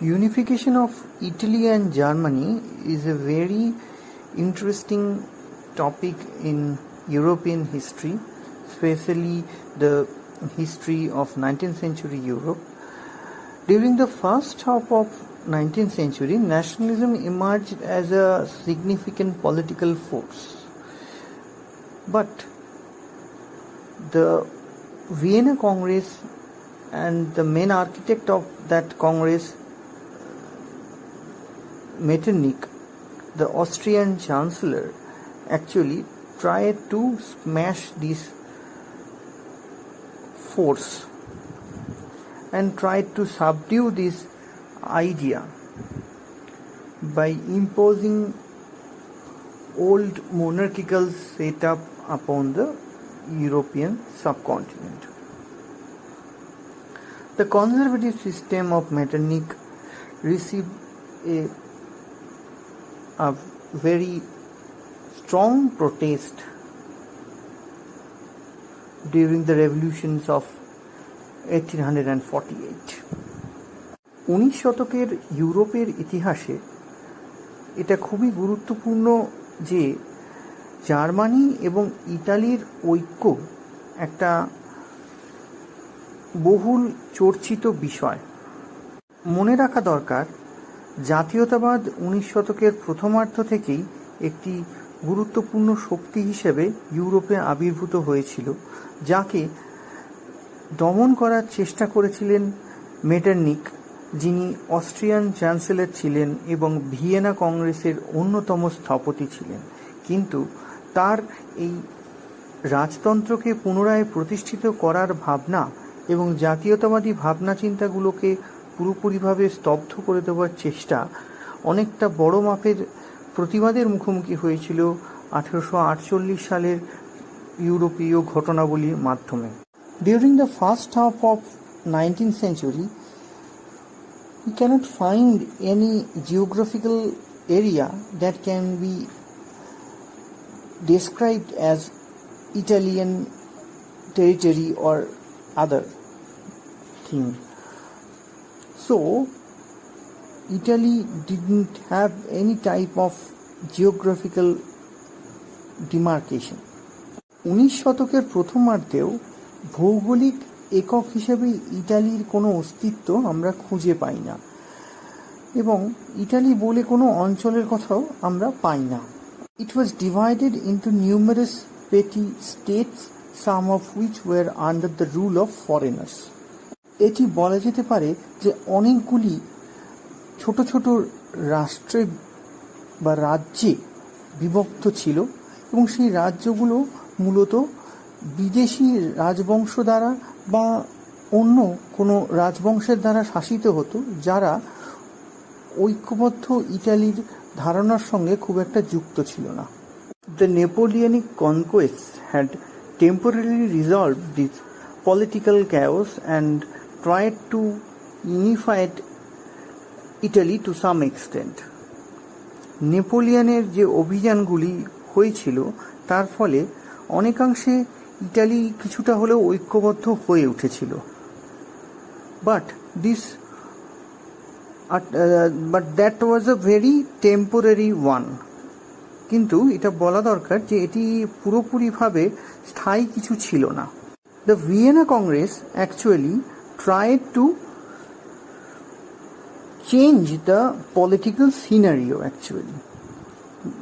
Unification of Italy and Germany is a very interesting topic in European history, especially the history of 19th century Europe. During the first half of 19th century, nationalism emerged as a significant political force. But the Vienna Congress and the main architect of that Congress, Metternich, the Austrian Chancellor, actually tried to smash this force and tried to subdue this idea by imposing old monarchical setup upon the European subcontinent. The conservative system of Metternich received a very strong protest during the revolutions of 1848. 19 শতকের ইউরোপের ইতিহাসে এটা খুবই গুরুত্বপূর্ণ যে Germany এবং ইতালির ঐক্য একটা বহুল চর্চিত বিষয়। মনে রাখা দরকার, জাতীয়তাবাদ 19 শতকের প্রথমার্ধ থেকেই একটি গুরুত্বপূর্ণ শক্তি হিসেবে ইউরোপে আবির্ভূত হয়েছিল, যাকে দমন করার চেষ্টা করেছিলেন মেটারনিক, যিনি অস্ট্রিয়ান চ্যান্সেলর ছিলেন এবং ভিয়েনা কংগ্রেসের অন্যতম স্থপতি ছিলেন। কিন্তু তার এই রাজতন্ত্রকে পুনরায় প্রতিষ্ঠিত করার ভাবনা এবং জাতীয়তাবাদী ভাবনা চিন্তাগুলোকে পুরোপুরিভাবে স্তব্ধ করে দেওয়ার চেষ্টা অনেকটা বড় মাপের প্রতিবাদের মুখোমুখি হয়েছিল 1848 সালের ইউরোপীয় ঘটনাবলীর মাধ্যমে। During the first half of 19th century, we cannot find any geographical area that can be described as Italian territory or other thing. So, Italy didn't have any type of geographical demarcation. 19 শতকের প্রথমার্ধেও ভৌগোলিক একক হিসেবে ইটালির কোনো অস্তিত্ব আমরা খুঁজে পাই না এবং ইটালি বলে কোনো অঞ্চলের কথাও আমরা পাই না। It was divided into numerous petty states, some of which were under the rule of foreigners. এটি বলা যেতে পারে যে অনেকগুলি ছোট ছোট রাষ্ট্রে বা রাজ্যে বিভক্ত ছিল এবং সেই রাজ্যগুলো মূলত বিদেশি রাজবংশ দ্বারা বা অন্য কোনো রাজবংশের দ্বারা শাসিত হতো, যারা ঐক্যবদ্ধ ইটালির ধারণার সঙ্গে খুব একটা যুক্ত ছিল না। The Napoleonic conquests had temporarily resolved this political chaos and tried to unify Italy to some extent. নেপোলিয়নের যে অভিযানগুলি হয়েছিল তার ফলে অনেকাংশে ইটালি কিছুটা হলেও ঐক্যবদ্ধ হয়ে উঠেছিল। But that was a very temporary one. কিন্তু এটা বলা দরকার যে এটি পুরোপুরিভাবে স্থায়ী কিছু ছিল না। The Vienna Congress actually tried to change the political scenario actually.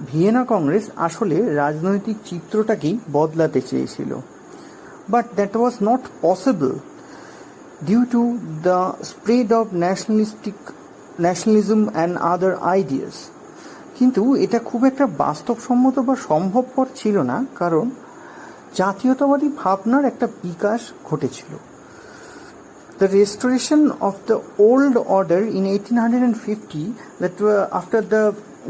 Vienna Congress আসলে রাজনৈতিক চিত্রটাকেই বদলাতে চেয়েছিল, but that was not possible due to the spread of nationalism and other ideas. কিন্তু এটা খুব একটা বাস্তবসম্মত বা সম্ভবপর ছিল না, কারণ জাতীয়তাবাদী ভাবনার একটা বিকাশ ঘটেছিল। The restoration of the old order in 1850 after the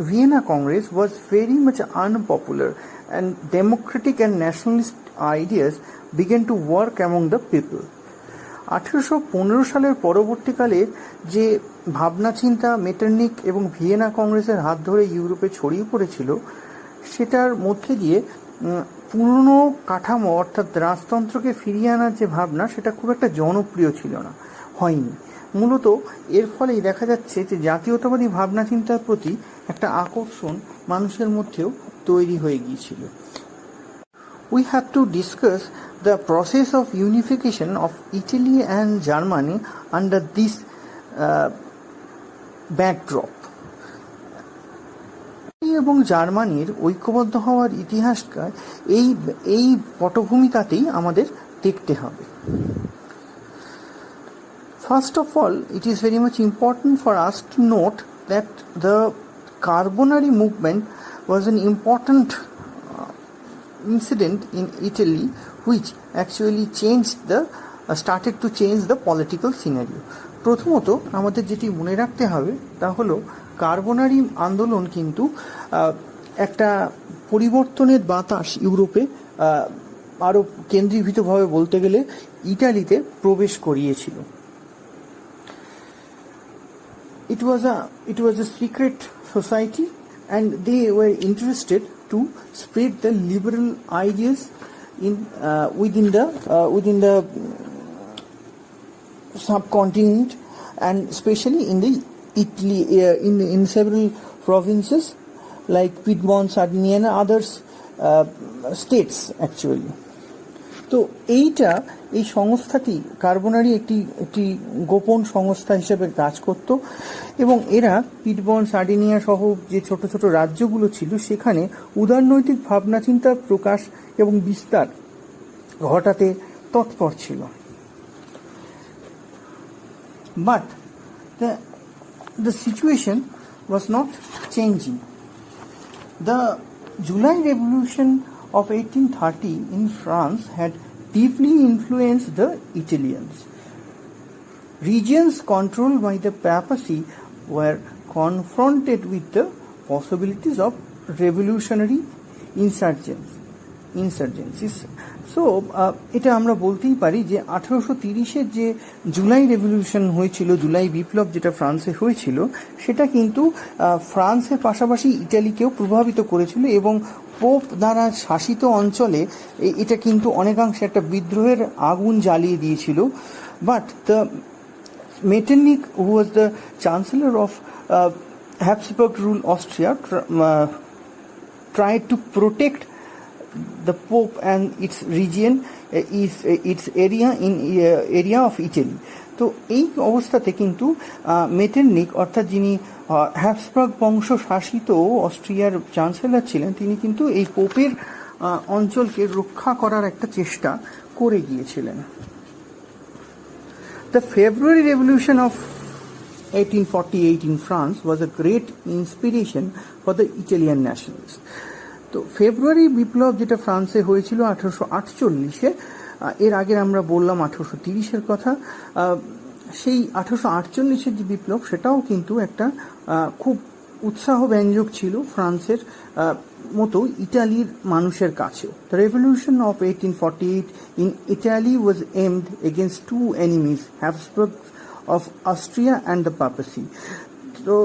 Vienna Congress was very much unpopular, and democratic and nationalist ideas began to work among the people. 1815 সালের পরবর্তীকালে যে ভাবনা চিন্তা মেটারনিক এবং ভিয়েনা কংগ্রেসের হাত ধরে ইউরোপে ছড়িয়ে পড়েছিল, সেটার মধ্যে দিয়ে পুরনো কাঠামো অর্থাৎ রাজতন্ত্রকে ফিরিয়ে আনার যে ভাবনা, সেটা খুব একটা জনপ্রিয় ছিল না, হয়নি। মূলত এর ফলেই দেখা যাচ্ছে যে জাতীয়তাবাদী ভাবনা চিন্তার প্রতি একটা আকর্ষণ মানুষের মধ্যেও তৈরি হয়ে গিয়েছিল। We have to discuss the process of unification of Italy and Germany under this backdrop. এবং জার্মানির ঐক্যবদ্ধ হওয়ার ইতিহাসটা এই পটভূমিকাতেই আমাদের দেখতে হবে। First of all, it is very much important for us to note that the Carbonari movement was an important incident in Italy which actually started to change the political scenario. প্রথমত আমাদের যেটি মনে রাখতে হবে তা হলো কার্বোনারি আন্দোলন কিন্তু একটা পরিবর্তনের বাতাস ইউরোপে আরও কেন্দ্রীভূতভাবে বলতে গেলে ইটালিতে প্রবেশ করিয়েছিল। It was a secret society and they were interested to spread the liberal ideas within the subcontinent, and especially in the Italy in several provinces like Piedmont, Sardinia and others states actually. তো এই সংস্থাটি Carbonari একটি গোপন সংস্থা হিসেবে কাজ করত এবং এরা পিডমন্ট, সার্ডিনিয়া সহ যে ছোট ছোট রাজ্যগুলো ছিল সেখানে উদারনৈতিক ভাবনা চিন্তার প্রকাশ এবং বিস্তার ঘটাতে তৎপর ছিল। But the situation was not changing. The July Revolution of 1830 in France had deeply influenced the Italians. Regions controlled by the papacy were confronted with the possibilities of revolutionary insurgencies. So এটা আমরা বলতেই পারি যে 1830-এর যে July revolution হয়েছিল, জুলাই বিপ্লব যেটা ফ্রান্সে হয়েছিল, সেটা কিন্তু ফ্রান্সের পাশাপাশি ইটালিকেও প্রভাবিত করেছিল এবং পোপ দ্বারা শাসিত অঞ্চলে এটা কিন্তু অনেকাংশে একটা বিদ্রোহের আগুন জ্বালিয়ে দিয়েছিল। But the Metternich, who was the chancellor of Habsburg rule Austria, tried to protect the Pope and its region, its area of Italy. তো এই অবস্থাতে কিন্তু মেটারনিখ, অর্থাৎ যিনি হ্যাবসবার্গ বংশ শাসিত অস্ট্রিয়ার চ্যান্সেলর ছিলেন, তিনি কিন্তু এই পোপের অঞ্চলকে রক্ষা করার একটা চেষ্টা করে গিয়েছিলেন। The February Revolution of 1848 in France was a great inspiration for the Italian nationalists. তো ফেব্রুয়ারি বিপ্লব যেটা ফ্রান্সে হয়েছিল 1848-এ, এর আগে আমরা বললাম 1830-এর কথা, সেই 1848-এর যে বিপ্লব সেটাও কিন্তু একটা খুব উৎসাহব্যঞ্জক ছিল ফ্রান্সের মতো ইটালির মানুষের কাছেও। The revolution of 1848 in Italy was aimed against two enemies, Habsburg of Austria and the papacy. তো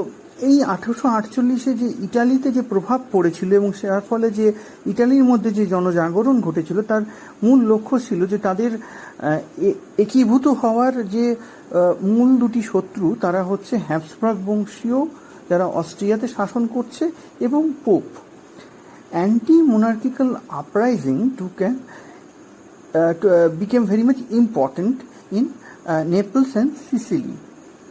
এই 1848-এ যে ইটালিতে যে প্রভাব পড়েছিল এবং তার ফলে যে ইটালির মধ্যে যে জনজাগরণ ঘটেছিল, তার মূল লক্ষ্য ছিল যে তাদের একীভূত হওয়ার যে মূল দুটি শত্রু, তারা হচ্ছে হ্যাবসবার্গ বংশীয় যারা অস্ট্রিয়াতে শাসন করছে এবং Pope. Anti monarchical uprising became very much important in Naples and Sicily.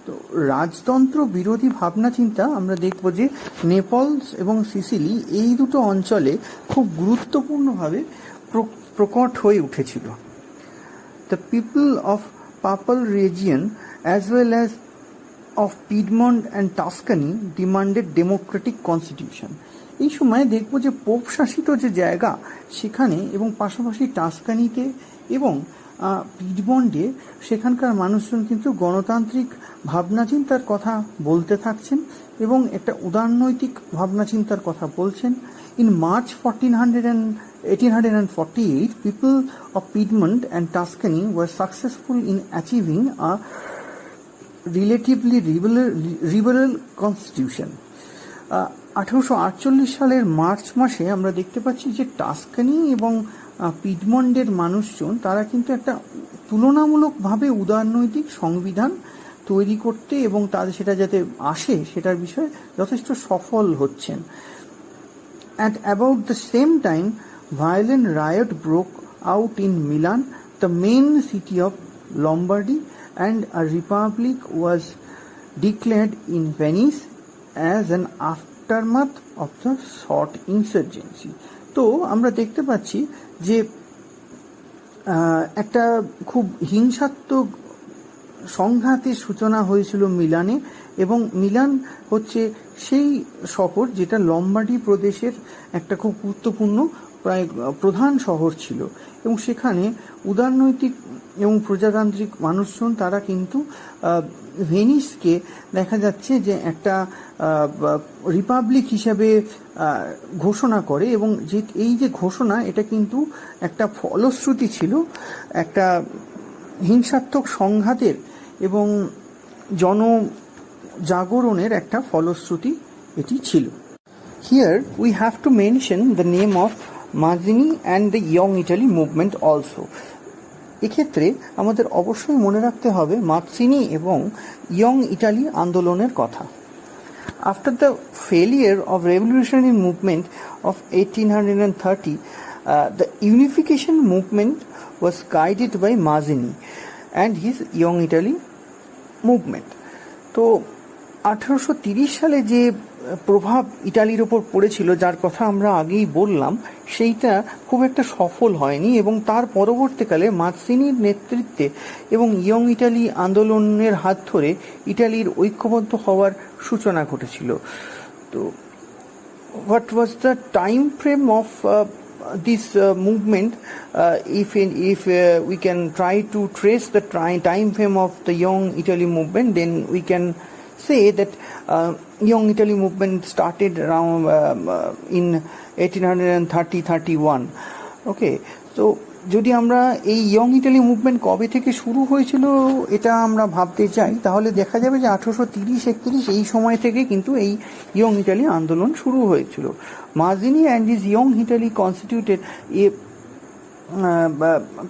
তো রাজতন্ত্র বিরোধী ভাবনা চিন্তা আমরা দেখব যে নেপলস এবং সিসিলি এই দুটো অঞ্চলে খুব গুরুত্বপূর্ণভাবে প্রকট হয়ে উঠেছিল। The people of papal region as well as of Piedmont and Tuscany demanded democratic constitution. এই সময় দেখব যে পোপ শাসিত যে জায়গা সেখানে এবং পাশাপাশি টাস্কানিতে এবং পিডমন্টে সেখানকার মানুষজন কিন্তু গণতান্ত্রিক ভাবনা চিন্তার কথা বলতে থাকছেন এবং একটা উদারনৈতিক ভাবনা চিন্তার কথা বলছেন। In March 1848, people of Piedmont and Tuscany were successful in achieving a relatively liberal constitution. 1848 সালের মার্চ মাসে আমরা দেখতে পাচ্ছি যে টাস্কানি এবং পিডমন্টের মানুষজন তারা কিন্তু একটা তুলনামূলকভাবে উদারনৈতিক সংবিধান তৈরি করতে এবং তাদের সেটা যাতে আসে সেটার বিষয়ে যথেষ্ট সফল হচ্ছেন। At about the same time, violent riot broke out in Milan, the main city of Lombardy, and a republic was declared in Venice as an aftermath of the short insurgency. তো আমরা দেখতে পাচ্ছি যে একটা খুব হিংসাত্মক সংঘাতের সূচনা হয়েছিল মিলানে, এবং মিলান হচ্ছে সেই শহর যেটা লম্বার্ডি প্রদেশের একটা খুব গুরুত্বপূর্ণ প্রায় প্রধান শহর ছিল, এবং সেখানে উদারনৈতিক এবং প্রজাতান্ত্রিক মানুষজন তারা কিন্তু ভেনিসকে দেখা যাচ্ছে যে একটা রিপাবলিক হিসাবে ঘোষণা করে, এবং যে এই যে ঘোষণা এটা কিন্তু একটা ফলশ্রুতি ছিল একটা হিংসাত্মক সংঘাতের এবং জনজাগরণের একটা ফলশ্রুতি এটি ছিল। Here we have to mention the name of Mazzini and the Young Italy movement also. এক্ষেত্রে আমাদের অবশ্যই মনে রাখতে হবে মাৎসিনি এবং ইয়ং ইটালি আন্দোলনের কথা। After the failure of revolutionary movement of 1830, the unification movement was guided by Mazzini and his Young Italy movement. তো 1830 সালে যে প্রভাব ইটালির ওপর পড়েছিল, যার কথা আমরা আগেই বললাম, সেইটা খুব একটা সফল হয়নি, এবং তার পরবর্তীকালে মাৎসিনির নেতৃত্বে এবং ইয়ং ইটালি আন্দোলনের হাত ধরে ইটালির ঐক্যবদ্ধ হওয়ার সূচনা ঘটেছিল। তো what was the time frame of this movement? If we can try to trace the time frame of the Young Italy movement, then we can say that Young Italy movement started around in 1830-31. Okay, so যদি আমরা এই young Italy movement কবে থেকে শুরু হয়েছিল এটা আমরা ভাবতে চাই, তাহলে দেখা যাবে যে 1830-31 এই সময় থেকে কিন্তু এই ইয়ং ইটালি আন্দোলন শুরু হয়েছিল। Mazzini and his Young Italy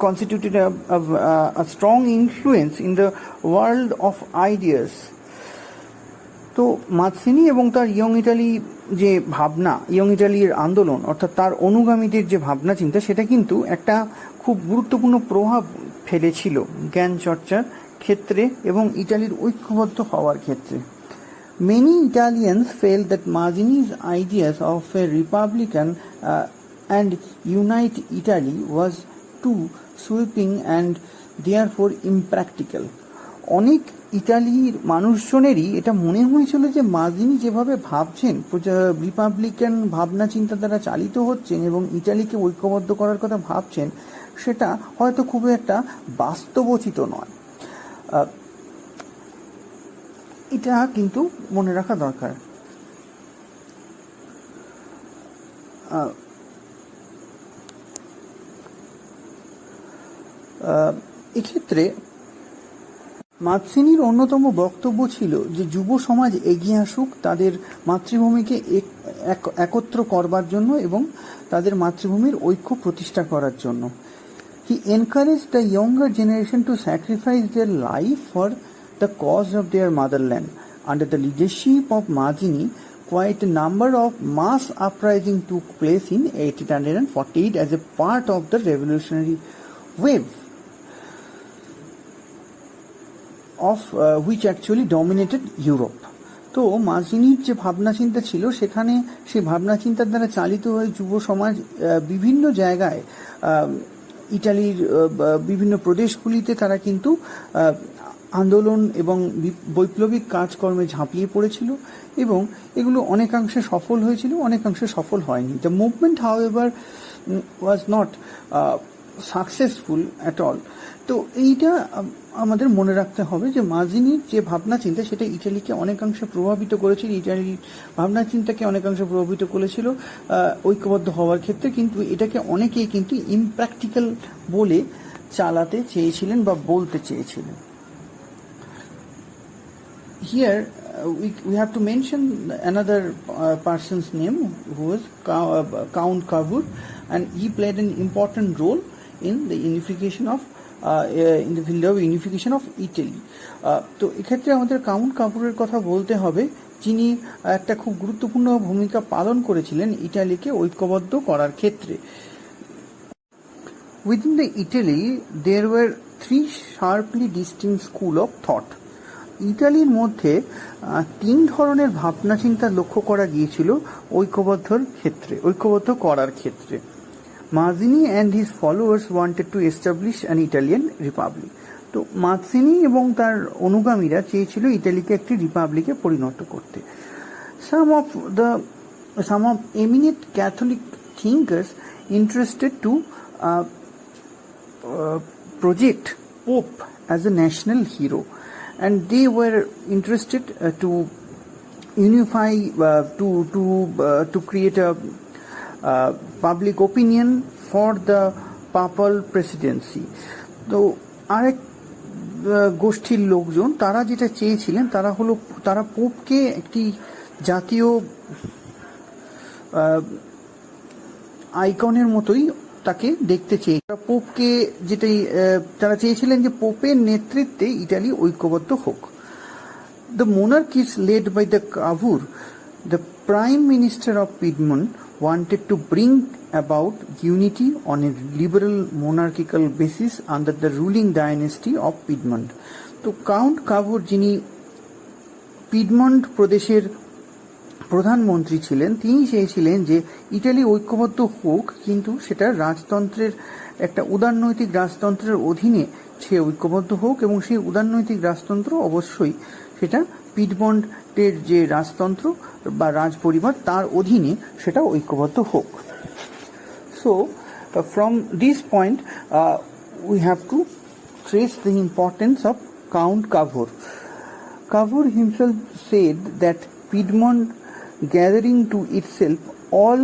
constituted a strong influence in the world of ideas. তো মাৎসিনি এবং তার ইয়ং ইটালি যে ভাবনা, ইয়ং ইটালির আন্দোলন অর্থাৎ তার অনুগামীদের যে ভাবনা চিন্তা, সেটা কিন্তু একটা খুব গুরুত্বপূর্ণ প্রভাব ফেলেছিল জ্ঞান চর্চার ক্ষেত্রে এবং ইটালির ঐক্যবদ্ধ হওয়ার ক্ষেত্রে। Many Italians felt that Mazzini's ideas of a republican and unite Italy was too sweeping and therefore impractical. অনেক ইটালির মানুষজনেরই এটা মনে হয়েছিল যে মাজিনি যেভাবে ভাবছেন, রিপাবলিকান ভাবনা চিন্তা দ্বারা চালিত হচ্ছেন এবং ইটালিকে ঐক্যবদ্ধ করার কথা ভাবছেন, সেটা হয়তো খুব একটা বাস্তবোচিত নয়। এটা কিন্তু মনে রাখা দরকার। এক্ষেত্রে মাৎসিনির অন্যতম বক্তব্য ছিল যে যুব সমাজ এগিয়ে আসুক তাদের মাতৃভূমিকে একত্র করবার জন্য এবং তাদের মাতৃভূমির ঐক্য প্রতিষ্ঠা করার জন্য। He encouraged the younger generation to sacrifice their life for the cause of their motherland. Under the leadership of Mazzini, quite a number of mass uprisings took place in 1848 as a part of the revolutionary wave of which actually dominated Europe. তো মাজিনির যে ভাবনা চিন্তা ছিল, সেখানে সেই ভাবনা চিন্তার দ্বারা চালিত হয়ে যুব সমাজ বিভিন্ন জায়গায় ইটালির বিভিন্ন প্রদেশগুলিতে তারা কিন্তু আন্দোলন এবং বৈপ্লবিক কাজকর্মে ঝাঁপিয়ে পড়েছিল, এবং এগুলো অনেকাংশে সফল হয়েছিল, অনেকাংশে সফল হয়নি। The movement however was not successful at all. তো এইটা আমাদের মনে রাখতে হবে যে মাজিনির যে ভাবনা চিন্তা সেটা ইটালিকে অনেকাংশে প্রভাবিত করেছিল, ইটালির ভাবনা চিন্তাকে অনেকাংশে প্রভাবিত করেছিল ঐক্যবদ্ধ হওয়ার ক্ষেত্রে, কিন্তু এটাকে অনেকেই কিন্তু ইমপ্র্যাকটিক্যাল বলে চালাতে চেয়েছিলেন বা বলতে চেয়েছিলেন। Here we have to mention another person's name who was Count Cavour, and he played an important role in the unification of in the field of unification of Italy. তো এক্ষেত্রে আমাদের কাউন্ট কাপুরের কথা বলতে হবে, যিনি একটা খুব গুরুত্বপূর্ণ ভূমিকা পালন করেছিলেন ইটালিকে ঐক্যবদ্ধ করার ক্ষেত্রে। Within the Italy, there were three sharply distinct school of thought. ইটালির মধ্যে তিন ধরনের ভাবনা চিন্তা লক্ষ্য করা গিয়েছিল ঐক্যবদ্ধ করার ক্ষেত্রে। Mazzini and his followers wanted to establish an Italian republic. তো মাজিনি এবং তার অনুগামীরা চেয়েছিল ইটালিকে একটি রিপাবলিকে পরিণত করতে। Some of eminent Catholic thinkers interested to project Pope as a national hero, and they were interested to unify, to create a public opinion for the papal presidency. তো আরেক গোষ্ঠীর লোকজন তারা যেটা চেয়েছিলেন তারা পোপকে একটি জাতীয় আইকনের মতোই তাকে দেখতে পোপকে তারা চেয়েছিলেন যে পোপের নেতৃত্বে ইটালি ঐক্যবদ্ধ হোক। The monarch is led by the Cavour, the prime minister of Piedmont, wanted to bring about unity on a liberal monarchical basis under the ruling dynasty of Piedmont. তো কাউন্ট কাভুর, যিনি পিডমন্ট প্রদেশের প্রধানমন্ত্রী ছিলেন, তিনি চেয়েছিলেন যে ইটালি ঐক্যবদ্ধ হোক, কিন্তু সেটা রাজতন্ত্রের একটা উদারনৈতিক রাজতন্ত্রের অধীনে সে ঐক্যবদ্ধ হোক, এবং সেই উদারনৈতিক রাজতন্ত্র অবশ্যই সেটা পিডমন্টের যে রাজতন্ত্র বা রাজ পরিবার তার অধীনে সেটা ঐক্যবদ্ধ হোক। So from this point we have to trace the importance of Count Cavour. Cavour himself said that Piedmont, gathering to itself all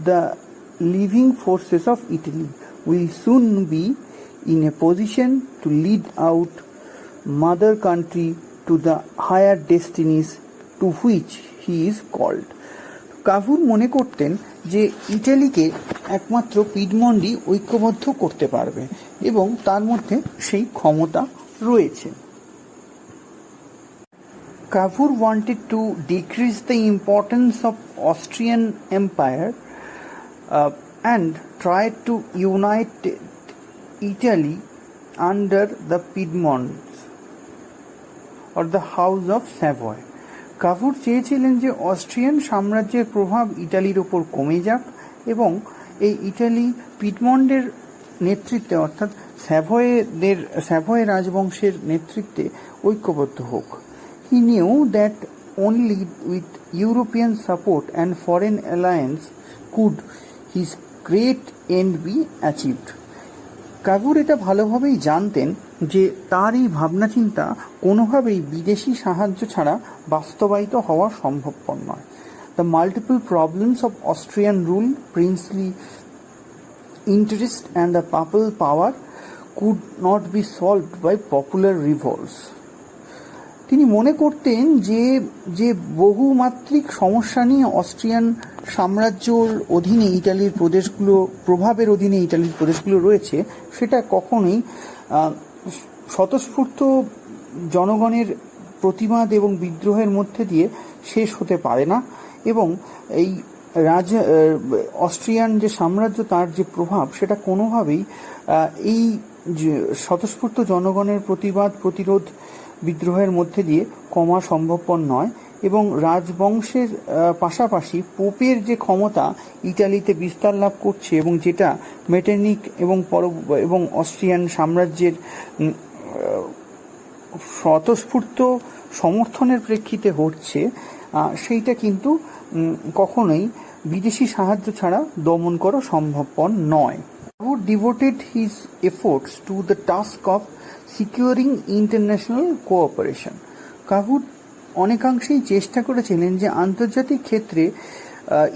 the living forces of Italy, will soon be in a position to lead out mother country to the higher destinies to which he is called. কাভুর মনে করতেন যে ইটালিকে একমাত্র পিডমন্টই ঐক্যবদ্ধ করতে পারবে এবং তার মধ্যে সেই ক্ষমতা রয়েছে। Cavour wanted to decrease the importance of Austrian Empire and tried to unite Italy under the Piedmont or the House of Savoy. কাভুর চেয়েছিলেন যে অস্ট্রিয়ান সাম্রাজ্যের প্রভাব ইটালির ওপর কমে যাক এবং এই ইটালি পিডমন্টের নেতৃত্বে অর্থাৎ স্যাভয় রাজবংশের নেতৃত্বে ঐক্যবদ্ধ হোক। He knew that only with European support and foreign alliance could his great end be achieved. কাভুর এটা ভালোভাবেই জানতেন যে তার এই ভাবনা চিন্তা কোনোভাবেই বিদেশি সাহায্য ছাড়া বাস্তবায়িত হওয়া সম্ভবপর নয়। The multiple problems of Austrian rule, princely interest and the papal power could not be solved by popular revolts. তিনি মনে করতেন যে বহুমাত্রিক সমস্যা নিয়ে অস্ট্রিয়ান সাম্রাজ্যর অধীনে ইটালির প্রদেশগুলো রয়েছে, সেটা কখনোই স্বতঃস্ফূর্ত জনগণের প্রতিবাদ এবং বিদ্রোহের মধ্যে দিয়ে শেষ হতে পারে না, এবং এই অস্ট্রিয়ান যে সাম্রাজ্য তার যে প্রভাব সেটা কোনোভাবেই এই স্বতঃস্ফূর্ত জনগণের প্রতিরোধ বিদ্রোহের মধ্যে দিয়ে কমা সম্ভবপর নয়। এবং রাজবংশের পাশাপাশি পোপের যে ক্ষমতা ইটালিতে বিস্তার লাভ করছে এবং যেটা মেটারনিক এবং অস্ট্রিয়ান সাম্রাজ্যের স্বতঃস্ফূর্ত সমর্থনের প্রেক্ষিতে হচ্ছে, সেইটা কিন্তু কখনোই বিদেশি সাহায্য ছাড়া দমন করা সম্ভবপর নয়। Cavour devoted his efforts to the task of securing international cooperation. কাভুর অনেকাংশেই চেষ্টা করেছিলেন যে আন্তর্জাতিক ক্ষেত্রে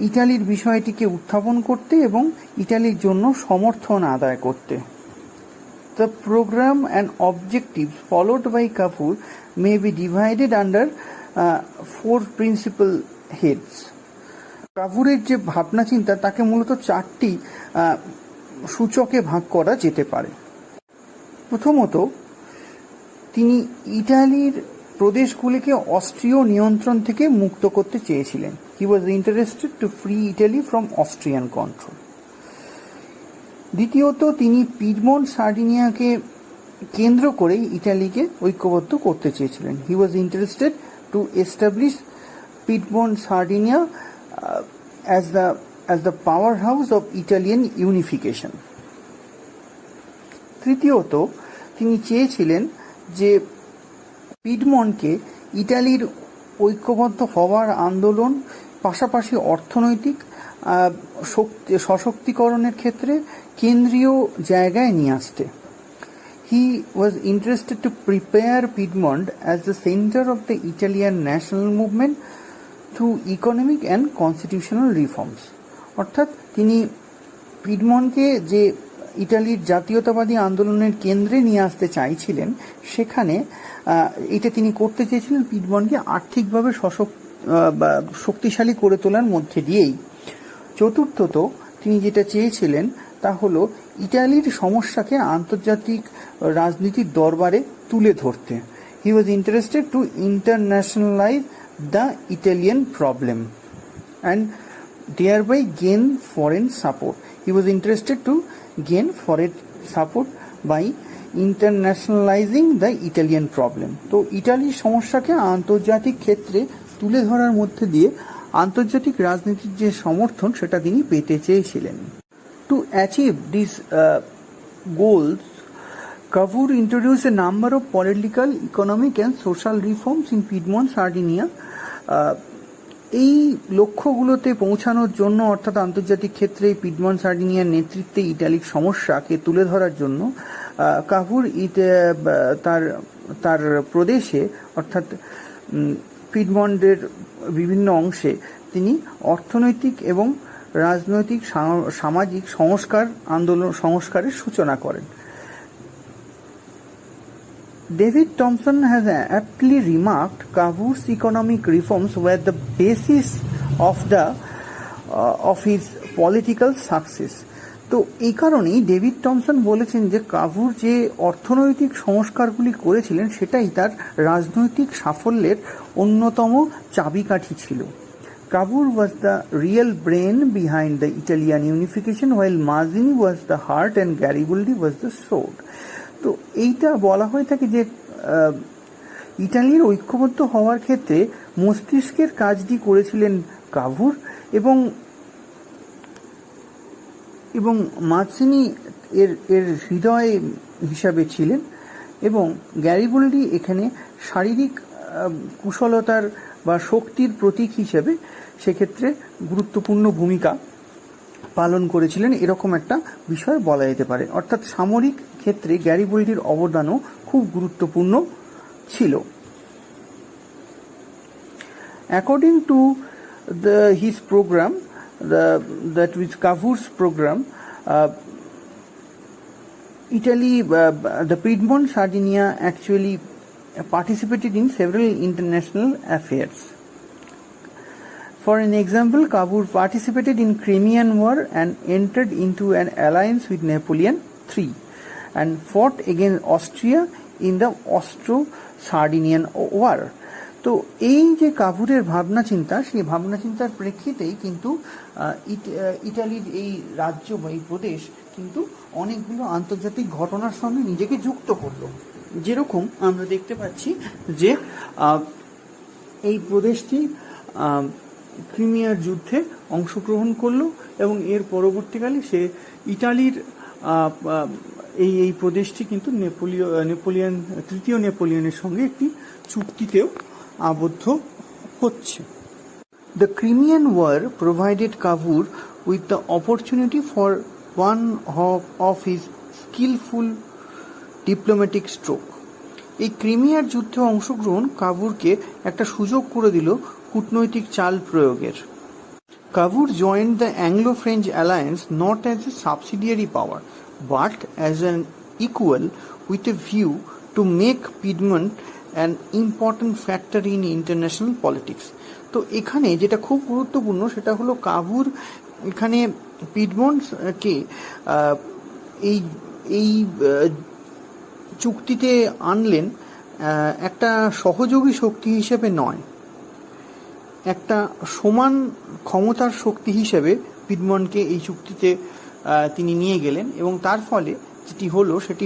ইটালির বিষয়টিকে উত্থাপন করতে এবং ইটালির জন্য সমর্থন আদায় করতে। The program and objectives followed by Cavour may be divided under four principal heads. কাভুরের যে ভাবনা চিন্তা তাকে মূলত চারটি সূচকে ভাগ করা যেতে পারে। প্রথমত, তিনি ইটালির প্রদেশগুলিকে অস্ট্রীয় নিয়ন্ত্রণ থেকে মুক্ত করতে চেয়েছিলেন। He was interested to free Italy from Austrian control. দ্বিতীয়ত, তিনি পিডমন্ট সার্ডিনিয়াকে কেন্দ্র করে ইটালিকে ঐক্যবদ্ধ করতে চেয়েছিলেন। He was interested to establish Piedmont Sardinia as the powerhouse of Italian unification. তৃতীয়ত, তিনি চেয়েছিলেন যে পিডমন্টকে ইটালির ঐক্যবদ্ধ হওয়ার আন্দোলন, পাশাপাশি অর্থনৈতিক সশক্তিকরণের ক্ষেত্রে কেন্দ্রীয় জায়গায় নিয়ে আসতে। He was interested to prepare Piedmont as the center of the Italian national movement through economic and constitutional reforms. অর্থাৎ তিনি পিডমন্টকে যে ইটালির জাতীয়তাবাদী আন্দোলনের কেন্দ্রে নিয়ে আসতে চাইছিলেন, সেখানে এটা তিনি করতে চেয়েছিলেন পিডমন্টকে আর্থিকভাবে শক্তিশালী করে তোলার মধ্যে দিয়েই। চতুর্থত, তিনি যেটা চেয়েছিলেন তা হলো ইটালির সমস্যাকে আন্তর্জাতিক রাজনীতির দরবারে তুলে ধরতে। He was interested to internationalise the Italian problem and thereby gain foreign support. He was interested to gain foreign support by internationalizing the Italian problem. তো ইটালির সমস্যাকে আন্তর্জাতিক ক্ষেত্রে তুলে ধরার মধ্যে দিয়ে আন্তর্জাতিক রাজনীতির যে সমর্থন সেটা তিনি পেতে চেয়েছিলেন। To achieve these goals, Cavour introduced a number of political, economic and social reforms in Piedmont, Sardinia. এই লক্ষ্যগুলোতে পৌঁছানোর জন্য, অর্থাৎ আন্তর্জাতিক ক্ষেত্রে পিডমন্ট সার্ডিনিয়ার নেতৃত্বে ইটালির সমস্যাকে তুলে ধরার জন্য কাভুর তার প্রদেশে, অর্থাৎ পিডমন্টের বিভিন্ন অংশে তিনি অর্থনৈতিক এবং রাজনৈতিক সামাজিক সংস্কারের সূচনা করেন। David Thompson has aptly remarked Cavour's economic reforms were the basis of his political success. তো এই কারণেই ডেভিড টমসন বলেছেন যে কাভুর যে অর্থনৈতিক সংস্কারগুলি করেছিলেন সেটাই তার রাজনৈতিক সাফল্যের অন্যতম চাবিকাঠি ছিল। Cavour was the real brain behind the Italian unification, while Mazzini was the heart and Garibaldi was the sword. তো এইটা বলা হয়ে থাকে যে ইটালির ঐক্যবদ্ধ হওয়ার ক্ষেত্রে মস্তিষ্কের কাজটি করেছিলেন কাভুর, এবং মাৎসিনি এর হৃদয় হিসাবে ছিলেন, এবং গ্যারিবল্ডি এখানে শারীরিক কুশলতার বা শক্তির প্রতীক হিসেবে সেক্ষেত্রে গুরুত্বপূর্ণ ভূমিকা পালন করেছিলেন, এরকম একটা বিষয় বলা যেতে পারে। অর্থাৎ সামরিক ক্ষেত্রে গ্যারিবল্ডির অবদানও খুব গুরুত্বপূর্ণ ছিল। According to his program, that was Cavour's program, Italy, the Piedmont Sardinia actually participated in several international affairs. For an example, Cavour participated in Crimean War and entered into an alliance with Napoleon III and fought against Austria in the Austro-Sardinian War. তো এই যে কাভুরের ভাবনা চিন্তা, সেই ভাবনা চিন্তার প্রেক্ষিতেই কিন্তু ইটালির এই রাজ্য বা এই প্রদেশ কিন্তু অনেকগুলো আন্তর্জাতিক ঘটনার সঙ্গে নিজেকে যুক্ত করলো। যেরকম আমরা দেখতে পাচ্ছি যে এই প্রদেশটি ক্রিমিয়ার যুদ্ধে অংশগ্রহণ করলো এবং এর পরবর্তীকালে সে ইটালির এই প্রদেশটি কিন্তু নেপোলিয়ন তৃতীয় নেপোলিয়নের সঙ্গে একটি চুক্তিতেও আবদ্ধ হচ্ছে। The Crimean War provided Cavour with the opportunity for one of his skillful diplomatic stroke. এই ক্রিমিয়ার যুদ্ধে অংশগ্রহণ কাভুরকে একটা সুযোগ করে দিল কূটনৈতিক চাল প্রয়োগের। Cavour joined the Anglo-French alliance not as a subsidiary power but as an equal with a view to make Piedmont an important factor in international politics. তো এখানে যেটা খুব গুরুত্বপূর্ণ সেটা হলো কাভুর এখানে পিডমন্টকে এই চুক্তিতে আনলেন একটা সহযোগী শক্তি হিসেবে নয়, একটা সমান ক্ষমতার শক্তি হিসেবে পিডমন্টকে এই চুক্তিতে তিনি নিয়ে গেলেন, এবং তার ফলে সেটি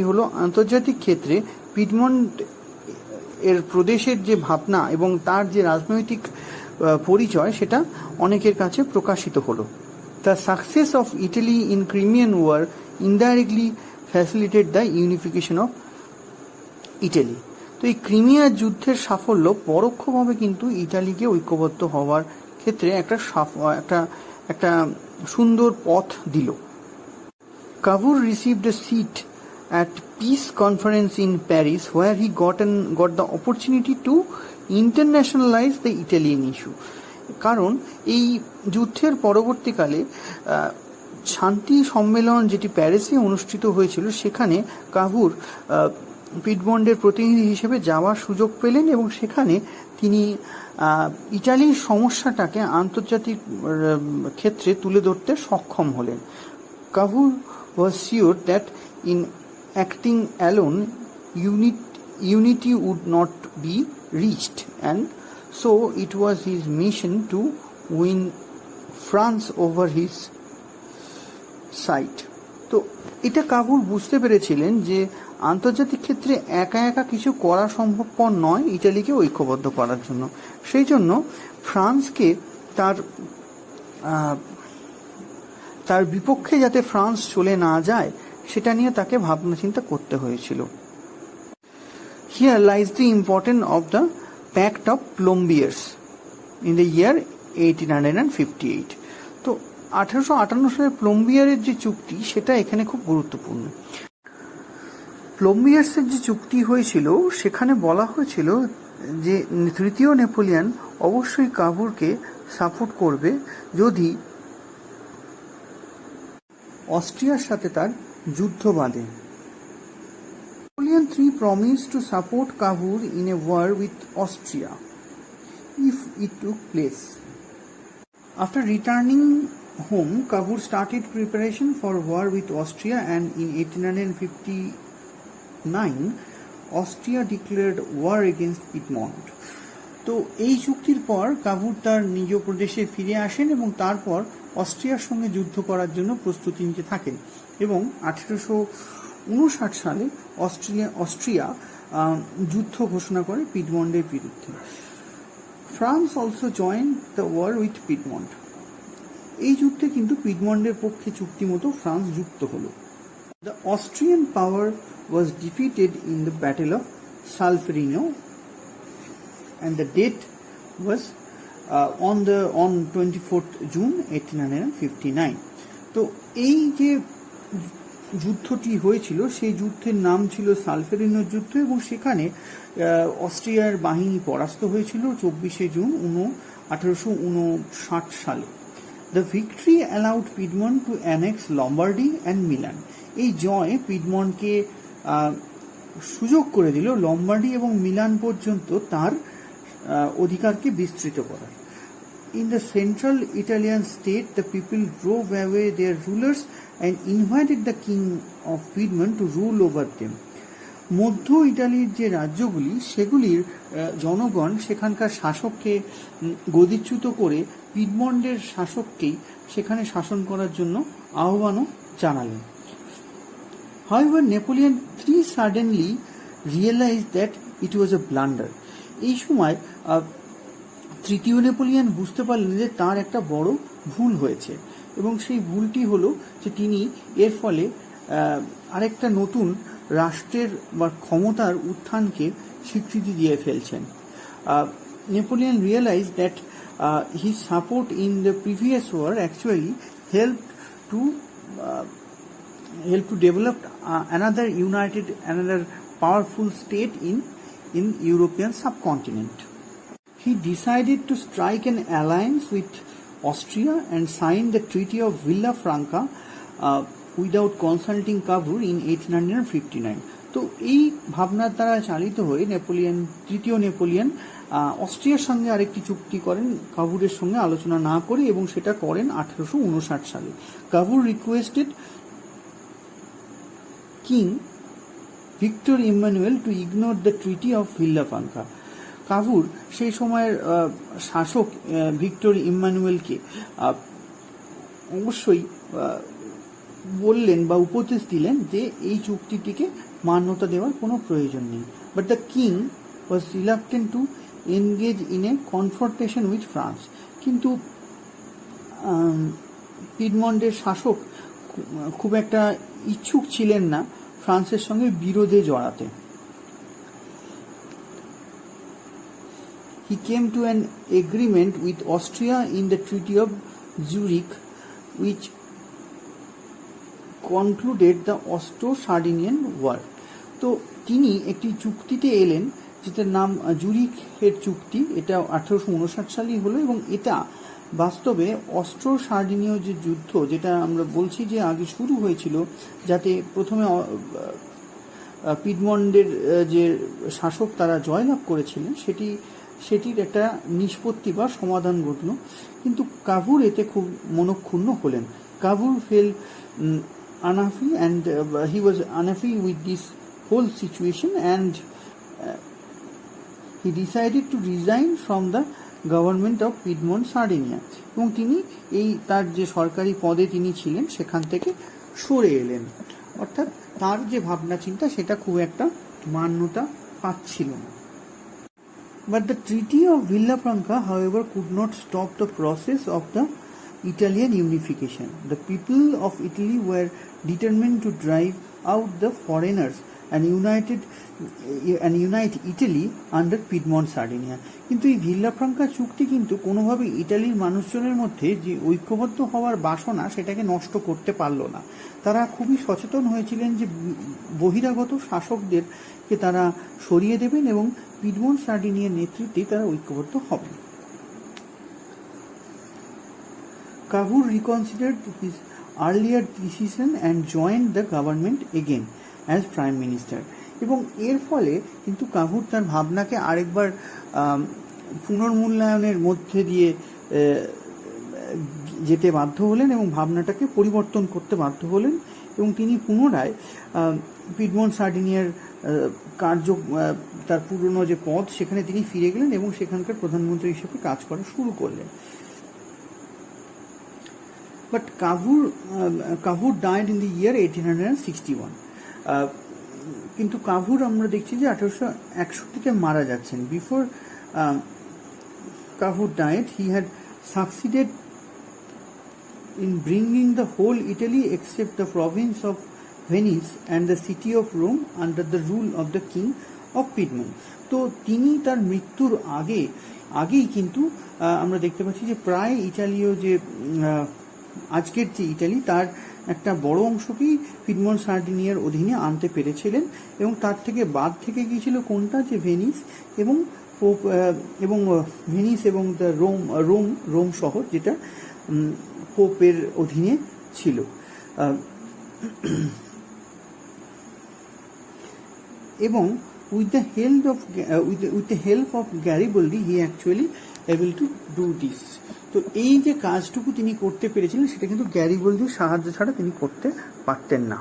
হলো আন্তর্জাতিক ক্ষেত্রে পিডমন্ট এর প্রদেশের যে ভাবনা এবং তার যে রাজনৈতিক পরিচয় সেটা অনেকের কাছে প্রকাশিত হলো। The success of Italy in Crimean war indirectly facilitated the unification of Italy. তো এই ক্রিমিয়ার যুদ্ধের সাফল্য পরোক্ষভাবে কিন্তু ইটালিকে ঐক্যবদ্ধ হওয়ার ক্ষেত্রে একটা সুন্দর পথ দিল। Cavour received a seat at peace conference in Paris where he got the opportunity to internationalize the Italian issue. কারণ এই যুদ্ধের পরবর্তীকালে শান্তি সম্মেলন যেটি প্যারিসে অনুষ্ঠিত হয়েছিল সেখানে কাভুর পিডমন্টের প্রতিনিধি হিসেবে যাওয়ার সুযোগ পেলেন এবং সেখানে তিনি ইটালির সমস্যাটাকে আন্তর্জাতিক ক্ষেত্রে তুলে ধরতে সক্ষম হলেন। কাভুর was sure that in acting alone unity would not be reached, and so it was his mission to win France over his side. তো এটা কাভুর বুঝতে পেরেছিলেন যে আন্তর্জাতিক ক্ষেত্রে একা একা কিছু করা সম্ভবপর নয় ইটালিকে ঐক্যবদ্ধ করার জন্য। সেই জন্য ফ্রান্সকে তার বিপক্ষে যাতে ফ্রান্স চলে না যায় সেটা নিয়ে তাকে ভাবনা চিন্তা করতে হয়েছিল। Here lies the importance of the Pact of Plombiers in the year 1858. তো 1858 সালে প্লম্বিয়ারের যে চুক্তি সেটা এখানে খুব গুরুত্বপূর্ণ। প্লম্বিয়ার্সের যে চুক্তি হয়েছিল সেখানে বলা হয়েছিল যে তৃতীয় নেপোলিয়ন অবশ্যই কাভুরকে সাপোর্ট করবে যদি অস্ট্রিয়ার সাথে তার যুদ্ধ বাঁধে। Napoleon III promised to support Cavour in a war with Austria if it took place. After returning home, Cavour started preparation for war with Austria, and in 1859 Austria declared war against Piedmont. তো এই চুক্তির পর কাভুর তার নিজ প্রদেশে ফিরে আসেন এবং তারপর অস্ট্রিয়ার সঙ্গে যুদ্ধ করার জন্য প্রস্তুতি নিতে থাকেন এবং 1859 সালে অস্ট্রিয়া যুদ্ধ ঘোষণা করে পিডমন্টের বিরুদ্ধে। France also join the war with Piedmont. এই যুদ্ধে কিন্তু পিডমন্টের পক্ষে চুক্তি মতো ফ্রান্স যুক্ত হলো। The Austrian power was defeated in the battle of Solferino and the date was on 24th June 1859. তো এই যে যুদ্ধটি হয়েছিল সেই যুদ্ধের নাম ছিল সালফেরিনো যুদ্ধ এবং সেখানে অস্ট্রিয়ার বাহিনী পরাস্ত হয়েছিল 24শে জুন 1859 সালে। The victory allowed Piedmont to annex Lombardy and Milan. এই জয় পিডমন্টকে সুযোগ করে দিল লম্বার্ডি এবং মিলান পর্যন্ত তার অধিকারকে বিস্তৃত করার। In the central Italian state, the people drove away their rulers and invited the king of Piedmont to rule over them. মধ্য ইটালির যে রাজ্যগুলি সেগুলির জনগণ সেখানকার শাসককে গদিচ্যুত করে পিডমন্টের শাসককেই সেখানে শাসন করার জন্য আহ্বানও জানালেন। However, Napoleon III suddenly realized that it was a blunder. এই সময় তৃতীয় নেপোলিয়ন বুঝতে পারলেন যে তার একটা বড় ভুল হয়েছে এবং সেই ভুলটি হলো যে তিনি এর ফলে আরেকটা নতুন রাষ্ট্রের বা ক্ষমতার উত্থানকে স্বীকৃতি দিয়ে ফেলছেন। Napoleon realise that his support in the previous war actually help to develop another powerful state in European subcontinent. He decided to strike an alliance with Austria and sign the Treaty of Villafranca without consulting Cavour in 1859. তো এই ভাবনার দ্বারা চালিত হয়ে তৃতীয় Napoleon অস্ট্রিয়ার সঙ্গে আরেকটি চুক্তি করেন কাভুরের সঙ্গে আলোচনা না করে এবং সেটা করেন 1859 সালে। Cavour requested King Victor Emmanuel to ignore the treaty of Villafranca. Cavour সেই সময়ের শাসক ভিক্টর ইম্মানুয়েলকে অবশ্যই বললেন বা উপদেশ দিলেন যে এই চুক্তিটিকে মান্যতা দেওয়ার কোনো প্রয়োজন নেই। But the king was reluctant two engage in a confrontation with France. কিন্তু পিডমন্টের শাসক খুব একটা ইচ্ছুক ছিলেন না ফ্রান্সের সঙ্গে বিরোধে জড়াতে। He came to an agreement with Austria in the Treaty of Zurich, which concluded the Austro-Sardinian War. তো তিনি একটি চুক্তিতে এলেন যেটার নাম জুরিখের চুক্তি। এটা 1859 সালেই হলো এবং এটা বাস্তবে অস্ট্রো সার্ডিনীয় যে যুদ্ধ, যেটা আমরা বলছি যে আগে শুরু হয়েছিল, যাতে প্রথমে পিডমন্ডের যে শাসক তারা জয়লাভ করেছিলেন সেটির একটা নিষ্পত্তি বা সমাধান ঘটল। কিন্তু কাভুর এতে খুব মনক্ষুণ্ণ হলেন। কাভুর fail unhappy and he was unhappy with this whole situation and he decided to resign from the government of Piedmont Sardinia, এবং তিনি তার যে সরকারি পদে তিনি ছিলেন সেখান থেকে সরে এলেন। অর্থাৎ তার যে ভাবনা চিন্তা সেটা খুব একটা মান্যতা পাচ্ছিল না। But the Treaty of Villafranca, however, could not stop the process of the Italian unification. The people of Italy were determined to drive out the foreigners and unite Italy under Piedmont Sardinia. কিন্তু এই ভিল্লাফ্রাঙ্কা চুক্তি কিন্তু কোনোভাবে ইটালির মানুষজনের মধ্যে যে ঐক্যবদ্ধ হওয়ার বাসনা সেটাকে নষ্ট করতে পারল না। তারা খুবই সচেতন হয়েছিলেন যে বহিরাগত শাসকদেরকে তারা সরিয়ে দেবেন এবং পিডমন্ট সার্ডিনিয়ার নেতৃত্বে তারা ঐক্যবদ্ধ হবেন। Cavour reconsidered his earlier decision and joined the government again as prime minister. এবং এর ফলে কিন্তু কাভুর তার ভাবনাকে আরেকবার পুনর্মূল্যায়নের মধ্যে দিয়ে যেতে বাধ্য হলেন এবং ভাবনাটাকে পরিবর্তন করতে বাধ্য হলেন এবং তিনি পুনরায় পিডমন্ট সার্ডিনিয়ার তার পুরনো যে পদ সেখানে তিনি ফিরে গেলেন এবং সেখানকার প্রধানমন্ত্রী হিসেবে কাজ করা শুরু করলেন। But Cavour died in the year 1861. কিন্তু কাভুর আমরা দেখছি যে 1861 মারা যাচ্ছেন। Before Cavour died, he had succeeded in bringing the whole Italy except the province of Venice and the city of Rome under the rule of the king of Piedmont. তো তিনি তার মৃত্যুর আগেই কিন্তু আমরা দেখতে পাচ্ছি যে প্রায় ইতালীয় যে আজকের যে ইটালি তার একটা বড় অংশকেই পিডমন্ট সার্ডিনিয়ার অধীনে আনতে পেরেছিলেন এবং তার থেকে বাদ থেকে গিয়েছিল কোনটা, যে ভেনিস এবং দ্য রোম শহর, যেটা পোপের অধীনে ছিল। এবং with the help of Garibaldi he actually able to do this. তো এই যে কাজটুকু তিনি করতে পেরেছিলেন সেটা কিন্তু গ্যারিবল্ডির সাহায্য ছাড়া তিনি করতে পারতেন না।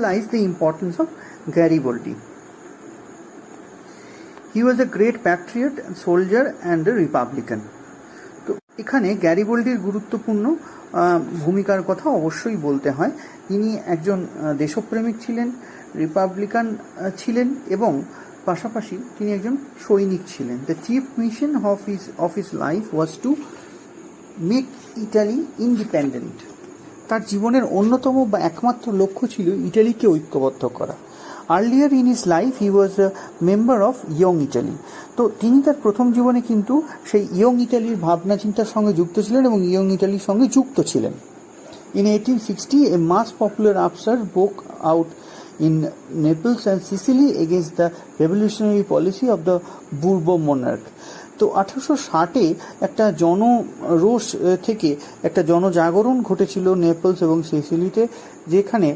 Lies the importance of Garibaldi. He was a great Patriot, soldier and a Republican. তো এখানে গ্যারিবল্ডির গুরুত্বপূর্ণ ভূমিকার কথা অবশ্যই বলতে হয়। তিনি একজন দেশপ্রেমিক ছিলেন, রিপাবলিকান ছিলেন এবং পাশাপাশি তিনি একজন সৈনিক ছিলেন। The chief mission of his life was to make Italy independent. তার জীবনের অন্যতম বা একমাত্র লক্ষ্য ছিল ইটালিকে ঐক্যবদ্ধ করা। Earlier in his life he was a member of young Italy. তো তিনি তার প্রথম জীবনে কিন্তু সেই ইয়ং ইটালির ভাবনা চিন্তার সঙ্গে যুক্ত ছিলেন এবং ইয়ং ইটালির সঙ্গে যুক্ত ছিলেন। In 1860 a mass popular upsurge broke out in Naples and Sicily against the revolutionary policy of the Bourbon monarch. তো 1860 একটা জনরোষ থেকে একটা জনজাগরণ ঘটেছিল নেপলস এবং সিসিলিতে, যেখানে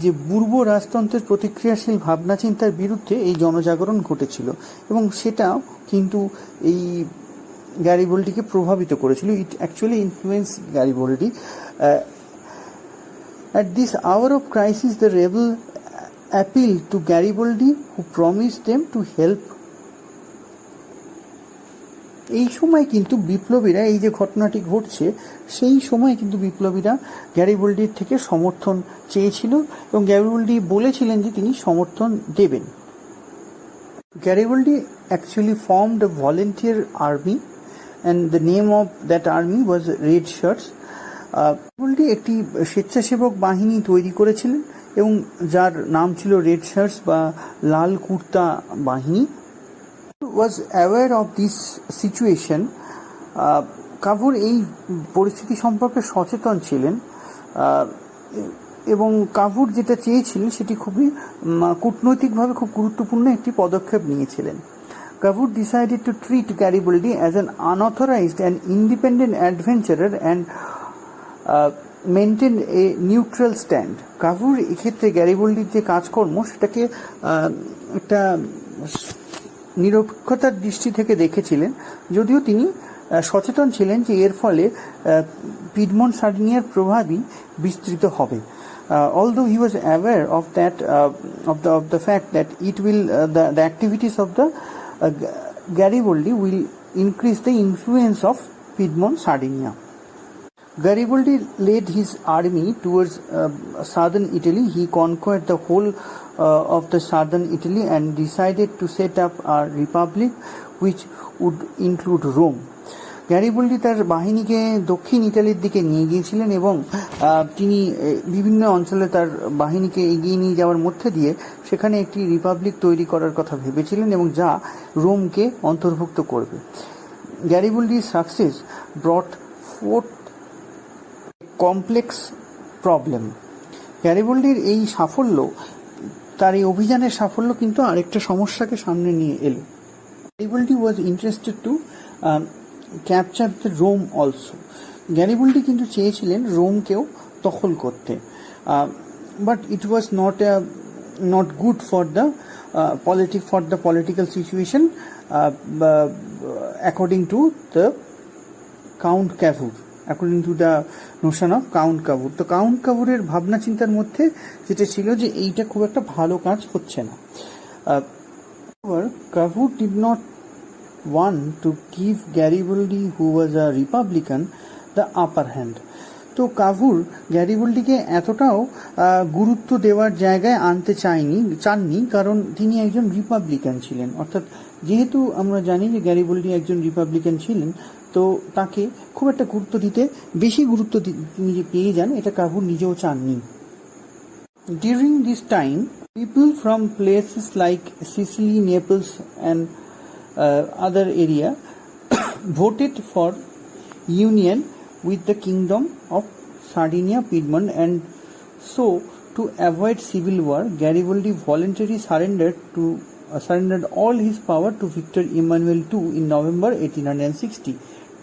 যে বুর্বো রাজতন্ত্রের প্রতিক্রিয়াশীল ভাবনা চিন্তার বিরুদ্ধে এই জনজাগরণ ঘটেছিল এবং সেটা কিন্তু এই গ্যারিবল্ডিকে প্রভাবিত করেছিল। It actually influence Garibaldi. At this hour of crisis, the rebel appeal to Garibaldi, who promised them to help. এই সময় কিন্তু বিপ্লবীরা, এই যে ঘটনাটি ঘটছে সেই সময় কিন্তু বিপ্লবীরা গ্যারিবল্ডির থেকে সমর্থন চেয়েছিল এবং গ্যারিবল্ডি বলেছিলেন যে তিনি সমর্থন দেবেন। Garibaldi actually formed a volunteer army and the name of that army was Red Shirts. Garibaldi একটি স্বেচ্ছাসেবক বাহিনী তৈরি করেছিলেন এবং যার নাম ছিল রেড শার্টস বা লাল কুর্তা বাহিনী। was aware of this situation. Kapoor এই পরিস্থিতি সম্পর্কে সচেতন ছিলেন এবং কাপুর যেটা চেয়েছিলেন সেটি খুবই কূটনৈতিকভাবে খুব গুরুত্বপূর্ণ একটি পদক্ষেপ নিয়েছিলেন। Cavour decided to treat Garibaldi as an unauthorised and independent adventurer and maintain a neutral stand. Cavour এক্ষেত্রে গ্যারিবল্ডির যে কাজকর্ম সেটাকে একটা নিরপেক্ষতার দৃষ্টি থেকে দেখেছিলেন, যদিও তিনি সচেতন ছিলেন যে এর ফলে পিডমন্ট সার্ডিনিয়ার প্রভাবই বিস্তৃত হবে। Although he was aware of that of the fact that it will the activities of the Garibaldi will increase the influence of Piedmont Sardinia. Garibaldi led his army towards southern Italy. He conquered the whole of the southern Italy and decided to set up a republic which would include Rome. Garibaldi তার বাহিনীকে দক্ষিণ ইতালির দিকে নিয়ে গিয়েছিলেন এবং তিনি বিভিন্ন অঞ্চলে তার বাহিনীকে এগিয়ে নিয়ে যাওয়ার মধ্যে দিয়ে সেখানে একটি রিপাবলিক তৈরি করার কথা ভেবেছিলেন এবং যা রোমকে অন্তর্ভুক্ত করবে। গ্যারিবল্ডির success brought forth complex problem. গ্যারিবল্ডির এই সাফল্য, তার এই অভিযানের সাফল্য কিন্তু আরেকটা সমস্যাকে সামনে নিয়ে এলো। Garibaldi was interested to capture the Rome also. Garibaldi কিন্তু চেয়েছিলেন রোমকেও দখল করতে, but it was not good for the political situation according to the Count Cavour, according to the notion of Count Cavour. তো কাউন্ট কাপুরের ভাবনা চিন্তার মধ্যে যেটা ছিল যে এইটা খুব একটা ভালো কাজ হচ্ছে না। Kapoor did not want to give Garibaldi, who was a Republican, the upper hand. তো কাপুর গ্যারিবল্ডিকে এতটাও গুরুত্ব দেওয়ার জায়গায় আনতে চাননি, কারণ তিনি একজন রিপাবলিকান ছিলেন। অর্থাৎ যেহেতু আমরা জানি যে গ্যারিবল্ডি একজন রিপাবলিকান ছিলেন, তো তাকে খুব একটা বেশি গুরুত্ব তিনি যে পেয়ে যান, এটা কাপুর নিজেও চাননি। During this time, people from places like Sicily, Naples and other area voted for union with the kingdom of Sardinia, Piedmont, and so to avoid civil war, Garibaldi voluntarily surrendered all his power to Victor Emmanuel II in November 1860,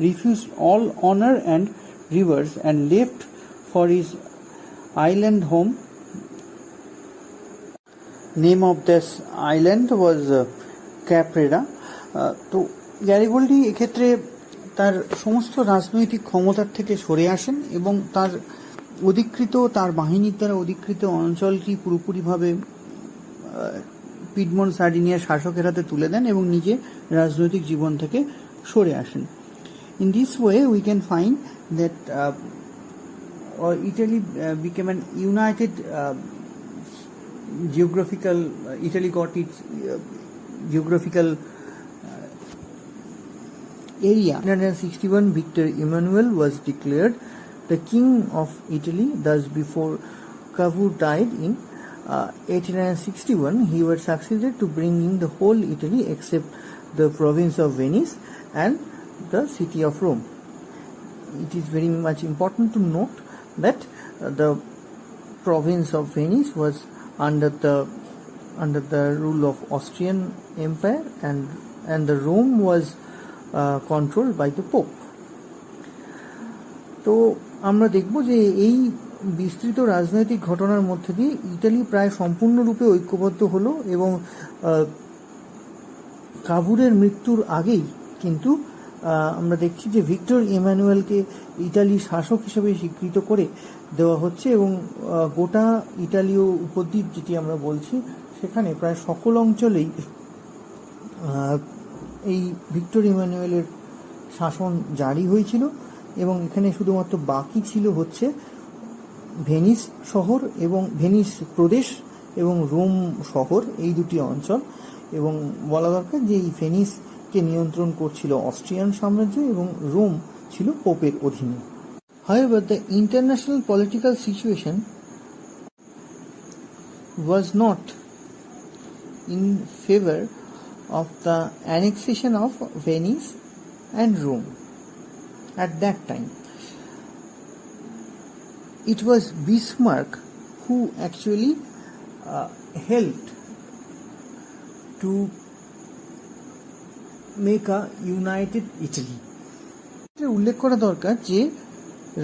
refused all honor and rivers, and left for his island home. Name of this island was Caprera. তো Garibaldi এক্ষেত্রে তার সমস্ত রাজনৈতিক ক্ষমতার থেকে সরে আসেন এবং তার বাহিনীর দ্বারা অধিকৃত অঞ্চলটি পুরোপুরিভাবে পিডমন্ট সার্ডিনিয়ার শাসকের হাতে তুলে দেন এবং নিজে রাজনৈতিক জীবন থেকে সরে আসেন। In this way we can find that Italy became an united Italy got its geographical area. 1861, Victor Emmanuel was declared the king of Italy. Thus, before Cavour died in 1861, he was succeeded to bringing the whole Italy except the province of Venice and the city of Rome. It is very much important to note that the province of Venice was under the rule of Austrian Empire, and the Rome was controlled by the Pope. তো আমরা দেখব যে এই বিস্তৃত রাজনৈতিক ঘটনার মধ্যে দিয়ে ইতালি প্রায় সম্পূর্ণরূপে ঐক্যবদ্ধ হলো এবং কাপুরের মৃত্যুর আগেই কিন্তু আমরা দেখছি যে ভিক্টর ইমানুয়েলকে ইটালির শাসক হিসেবে স্বীকৃত করে দেওয়া হচ্ছে এবং গোটা ইটালীয় উপদ্বীপ যেটি আমরা বলছি সেখানে প্রায় সকল অঞ্চলেই এই ভিক্টর ইমানুয়েলের শাসন জারি হয়েছিল এবং এখানে শুধুমাত্র বাকি ছিল হচ্ছে ভেনিস শহর এবং ভেনিস প্রদেশ এবং রোম শহর, এই দুটি অঞ্চল। এবং বলা দরকার যে এই ভেনিসকে নিয়ন্ত্রণ করছিল অস্ট্রিয়ান সাম্রাজ্য এবং রোম ছিল পোপের অধীনে। However, the international political situation was not in favor of the annexation of Venice and Rome at that time. It was Bismarck who actually helped to make a united Italy. উল্লেখ করা দরকার যে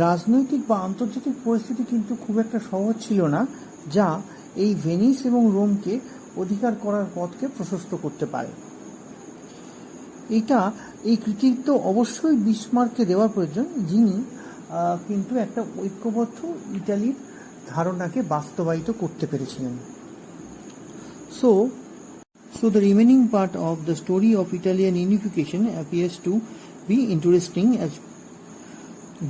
রাজনৈতিক বা আন্তর্জাতিক পরিস্থিতি কিন্তু খুব একটা সহজ ছিল না যা এই ভেনিস এবং রোমকে অধিকার করার পথকে প্রশস্ত করতে পারে। এই কৃতিত্ব অবশ্যই বিসমার্ককে দেওয়া প্রয়োজন, যিনি কিন্তু একটা ঐক্যবদ্ধ ইটালির ধারণাকে বাস্তবায়িত করতে পেরেছিলেন। So the remaining part of the story of Italian unification appears to be interesting, as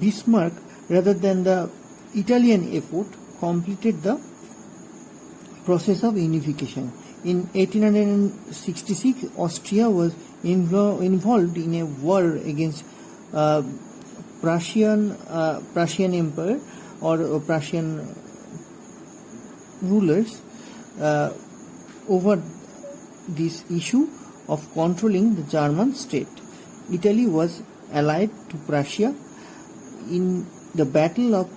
Bismarck, rather than the Italian effort, completed the process of unification. In 1866, Austria was involved in a war against Prussian Empire or Prussian rulers over this issue of controlling the German state. Italy was allied to Prussia. In the Battle of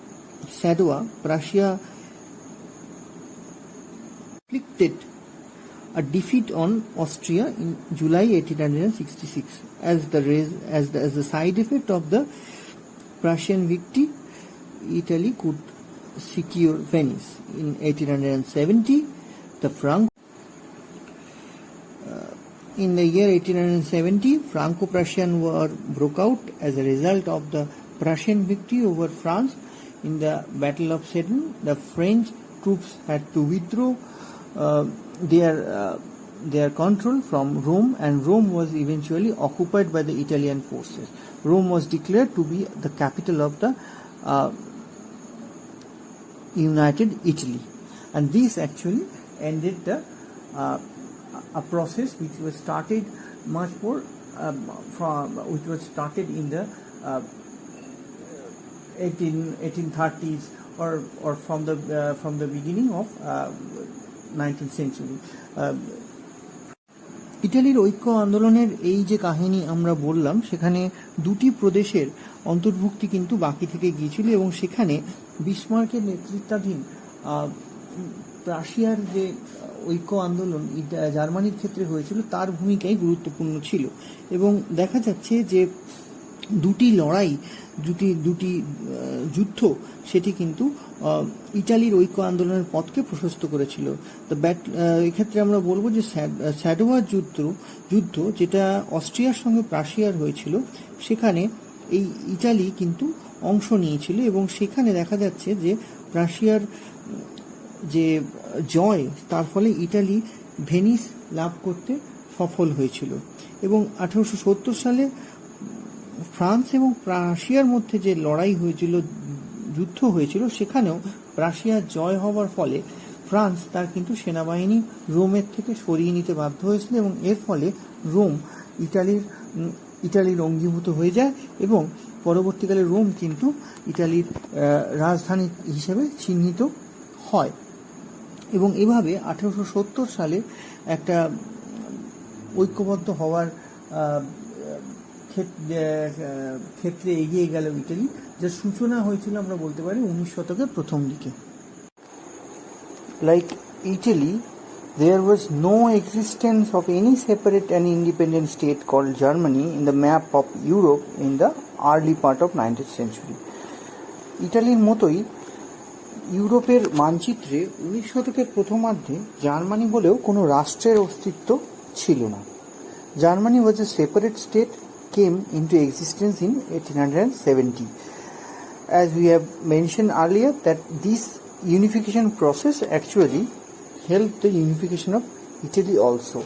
Sadowa, Prussia inflicted a defeat on Austria in July 1866. As the side effect of the Prussian victory, Italy could secure Venice. In 1870, the In the year 1870, Franco-Prussian War broke out as a result of the Prussian victory over France. In the Battle of Sedan, the French troops had to withdraw their control from Rome, and Rome was eventually occupied by the Italian forces. Rome was declared to be the capital of the United Italy, and this actually ended a process which was started much more which was started in the 1830s or from the beginning of 19th century. ইটালির ঐক্য আন্দোলনের এই যে কাহিনী আমরা বললাম, সেখানে দুটি প্রদেশের অন্তর্ভুক্তি কিন্তু বাকি থেকে গিয়েছিল এবং সেখানে বিসমার্কের নেতৃত্বাধীন রাশিয়ার যে ঐক্য আন্দোলন জার্মানির ক্ষেত্রে হয়েছিল তার ভূমিকাই গুরুত্বপূর্ণ ছিল। এবং দেখা যাচ্ছে যে দুটি যুদ্ধ সেটি কিন্তু ইটালির ঐক্য আন্দোলনের পথকে প্রশস্ত করেছিল। এক্ষেত্রে আমরা বলবো যে স্যাডোয়া যুদ্ধ যেটা অস্ট্রিয়ার সঙ্গে প্রাশিয়ার হয়েছিল, সেখানে এই ইটালি কিন্তু অংশ নিয়েছিল এবং সেখানে দেখা যাচ্ছে যে প্রাশিয়ার যে জয়, তার ফলে ইটালি ভেনিস লাভ করতে সফল হয়েছিল। এবং 1870 সালে ফ্রান্স এবং প্রাশিয়ার মধ্যে যে যুদ্ধ হয়েছিল, সেখানেও প্রাশিয়ার জয় হওয়ার ফলে ফ্রান্স তার কিন্তু সেনাবাহিনী রোমের থেকে সরিয়ে নিতে বাধ্য হয়েছিল এবং এর ফলে রোম ইটালির অঙ্গীভূত হয়ে যায় এবং পরবর্তীকালে রোম কিন্তু ইটালির রাজধানী হিসেবে চিহ্নিত হয়। এবং এভাবে 1870 সালে একটা ঐক্যবদ্ধ হওয়ার ক্ষেত্রে এগিয়ে গেল ইটালি, যার সূচনা হয়েছিল আমরা বলতে পারি 19 শতকের প্রথম দিকে। Like Italy, there was no existence of any separate and independent state called Germany in the map of Europe in the early part of 19th century. ইটালির মতোই ইউরোপের মানচিত্রে 19 শতকের প্রথমার্ধে জার্মানি বলেও কোনো রাষ্ট্রের অস্তিত্ব ছিল না। Germany was a separate state came into existence in 1870. As we have mentioned earlier, that this unification process actually helped the unification of Italy also.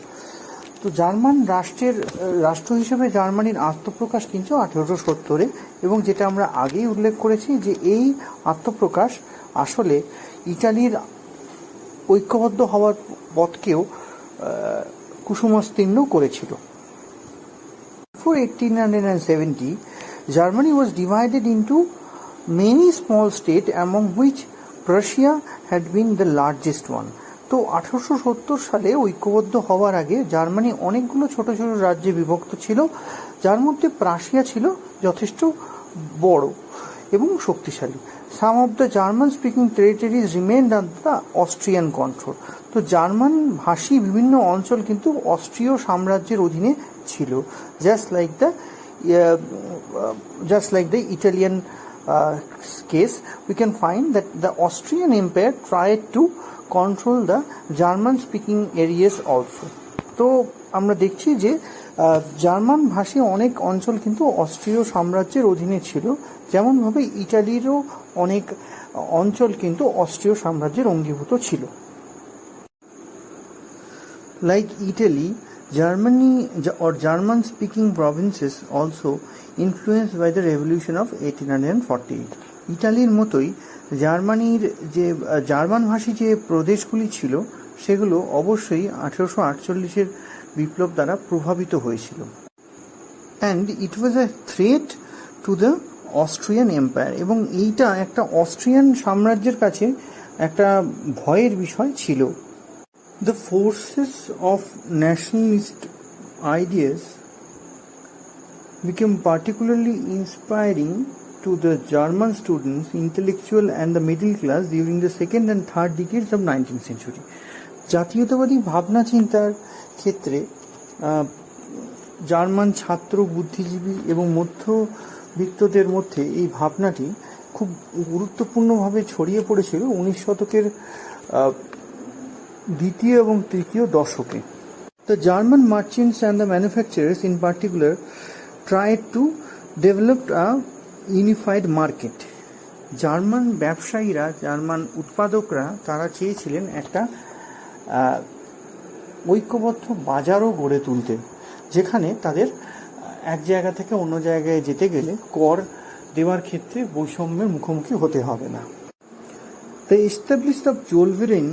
তো জার্মান রাষ্ট্র হিসেবে জার্মানির আত্মপ্রকাশ কিন্তু 1870-এ, এবং যেটা আমরা আগেই উল্লেখ করেছি যে এই আত্মপ্রকাশ আসলে ইটালির ঐক্যবদ্ধ হওয়ার পথকেও কুসুমস্তীর্ণ করেছিল। Before 1870, Germany was divided into many small states, among which Prussia had been the largest one. তো 1870 সালে ঐক্যবদ্ধ হওয়ার আগে জার্মানি অনেকগুলো ছোট ছোট রাজ্যে বিভক্ত ছিল, যার মধ্যে প্রাশিয়া ছিল যথেষ্ট বড় এবং শক্তিশালী। Some of the German speaking territories remained under the Austrian control. তো জার্মান ভাষী বিভিন্ন অঞ্চল কিন্তু অস্ট্রীয় সাম্রাজ্যের অধীনে ছিল, just like the Italian case. We can find that the Austrian Empire tried to control the German speaking areas also. তো আমরা দেখছি যে জার্মান ভাষী অনেক অঞ্চল কিন্তু অস্ট্রীয় সাম্রাজ্যের অধীনে ছিল, যেমনভাবে ইটালিরও অনেক অঞ্চল কিন্তু অস্ট্রীয় সাম্রাজ্যের অঙ্গীভূত ছিল। Like Italy, Germany or German speaking provinces also influenced by the revolution of 1848. ইটালির মতোই জার্মানির যে জার্মান ভাষী যে প্রদেশগুলি ছিল সেগুলো অবশ্যই 1848-এর বিপ্লব দ্বারা প্রভাবিত হয়েছিল। And it was A threat to the Austrian empire, এবং এইটা একটা অস্ট্রিয়ান সাম্রাজ্যের কাছে একটা ভয়ের বিষয় ছিল। The forces of nationalist ideas became particularly inspiring to the German students, intellectual and the middle class during the second and third decades of 19th century. জাতীয়তাবাদী ভাবনা চিন্তার ক্ষেত্রে জার্মান ছাত্র, বুদ্ধিজীবী এবং মধ্যবিত্তদের মধ্যে এই ভাবনাটি খুব গুরুত্বপূর্ণভাবে ছড়িয়ে পড়েছিল 19 শতকের দ্বিতীয় এবং তৃতীয় দশকে। The German merchants and the manufacturers in particular tried to develop a unified market. German ব্যবসায়ীরা, জার্মান উৎপাদকরা তারা চেয়েছিলেন একটা ঐক্যবদ্ধ বাজারও গড়ে তুলতে, যেখানে তাদের এক জায়গা থেকে অন্য জায়গায় যেতে গেলে কর দেওয়ার ক্ষেত্রে বৈষম্যের মুখোমুখি হতে হবে না। The establishment of Zollverein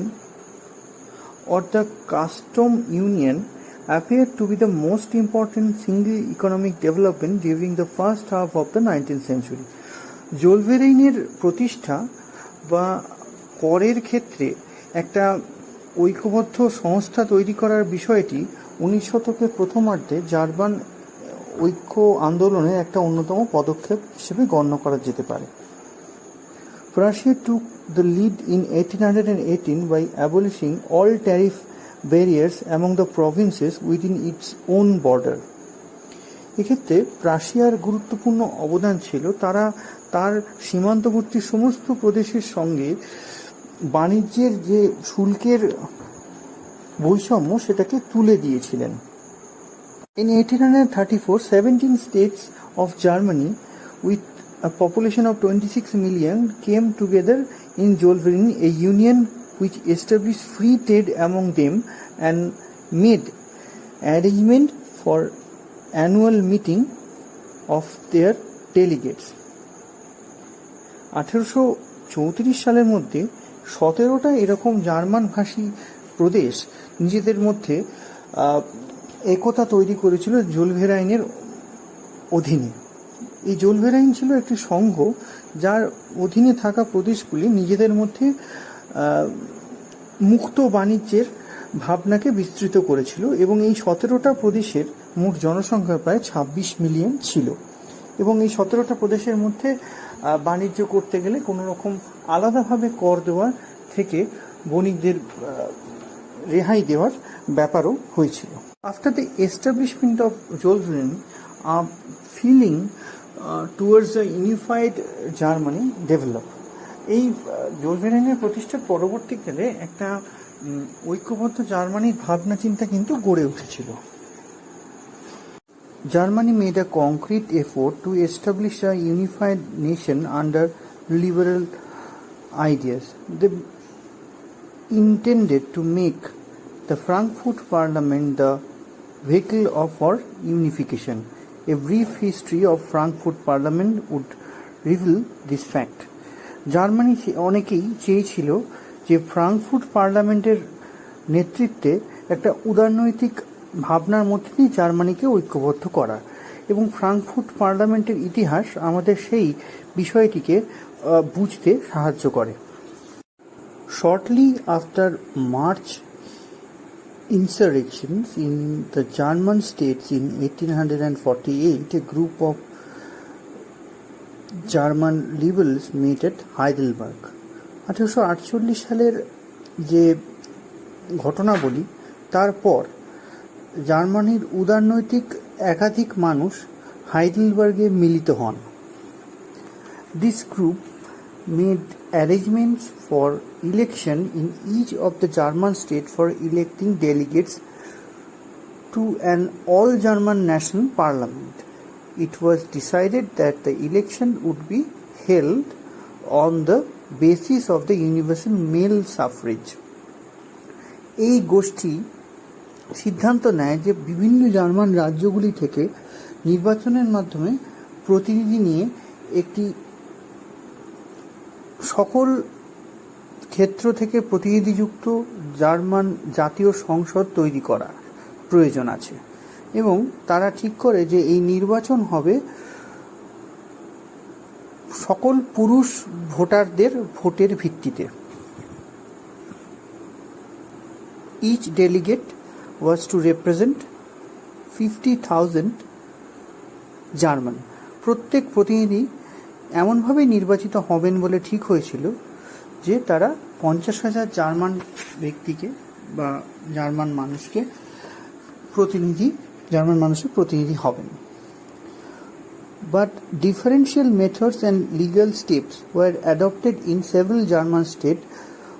or the custom union appeared to be the most important single economic development during the first half of the 19th century. জোলভেরেইনের প্রতিষ্ঠা বা করের ক্ষেত্রে একটা ঐক্যবদ্ধ সংস্থা তৈরি করার বিষয়টি 19 শতকের প্রথমার্ধে জার্মান ঐক্য আন্দোলনের একটা অন্যতম পদক্ষেপ হিসেবে গণ্য করা যেতে পারে। Prussia took the lead in 1818 by abolishing all tariff barriers among the provinces within its own border. এক্ষেত্রে প্রাশিয়ার গুরুত্বপূর্ণ অবদান ছিল, তারা তার সীমান্তবর্তী সমস্ত প্রদেশের সঙ্গে বাণিজ্যের যে শুল্কের বৈষম্য সেটাকে তুলে দিয়েছিলেন। In 1834, 17 states of Germany with a population of 26 million came together in Zollverein, a union which established free trade among them and made arrangement for annual meeting of their delegates. 1834 সালের মধ্যে 17টা এরকম জার্মান ভাষী প্রদেশ নিজেদের মধ্যে একতা তৈরি করেছিল জোলভেরাইনের অধীনে। এই জোলভেরাইন ছিল একটি সংঘ যার অধীনে থাকা প্রদেশগুলি নিজেদের মধ্যে মুক্ত বাণিজ্যের ভাবনাকে বিস্তৃত করেছিল, এবং এই 17টা প্রদেশের মোট জনসংখ্যা প্রায় 26 মিলিয়ন ছিল, এবং এই 17টা প্রদেশের মধ্যে বাণিজ্য করতে গেলে কোনো রকম আলাদাভাবে কর দেওয়ার থেকে বণিকদের রেহাই দেওয়ার ব্যাপারও হয়েছিল। After the establishment of Zollverein, feeling towards the unified Germany develop. এই জোলভেরেইনের প্রতিষ্ঠার পরবর্তীকালে একটা ঐক্যবদ্ধ জার্মানির ভাবনা চিন্তা কিন্তু গড়ে উঠেছিল। Germany made a concrete effort to establish a unified nation under liberal ideas. They intended to make the Frankfurt Parliament the vehicle of our unification. A brief history of Frankfurt Parliament would reveal this fact. Germany অনেকেই চেয়েছিল যে Frankfurt পার্লামেন্টের নেতৃত্বে একটা উদারনৈতিক ভাবনার মধ্যে দিয়ে জার্মানিকে ঐক্যবদ্ধ করা, এবং ফ্রাঙ্কফুর্ট পার্লামেন্টের ইতিহাস আমাদের সেই বিষয়টিকে বুঝতে সাহায্য করে। Shortly after March insurrections in the German states in 1848, a group of German liberals met at Heidelberg. 1848 সালের যে ঘটনাবলী, তারপর জার্মানির উদারনৈতিক একাধিক মানুষ হাইডেলবার্গে মিলিত হন। This group made arrangements for election in each of the German states for electing delegates to an all-German national parliament. It was decided that the election would be held on the basis of the universal male suffrage. এই গোষ্ঠী সিদ্ধান্ত নেয় যে বিভিন্ন German রাজ্যগুলি থেকে নির্বাচনের মাধ্যমে প্রতিনিধি নিয়ে একটি সকল ক্ষেত্র থেকে প্রতিনিধিযুক্ত জার্মান জাতীয় সংসদ তৈরি করা প্রয়োজন আছে, এবং তারা ঠিক করে যে এই নির্বাচন হবে সকল পুরুষ ভোটারদের ভোটের ভিত্তিতে। Each delegate was to represent 50,000 German. প্রত্যেক প্রতিনিধি এমনভাবে নির্বাচিত হবেন বলে ঠিক হয়েছিল যে তারা 50,000 জার্মান ব্যক্তিকে বা জার্মান মানুষের প্রতিনিধি হবেন। But differential methods and legal steps were adopted in several German states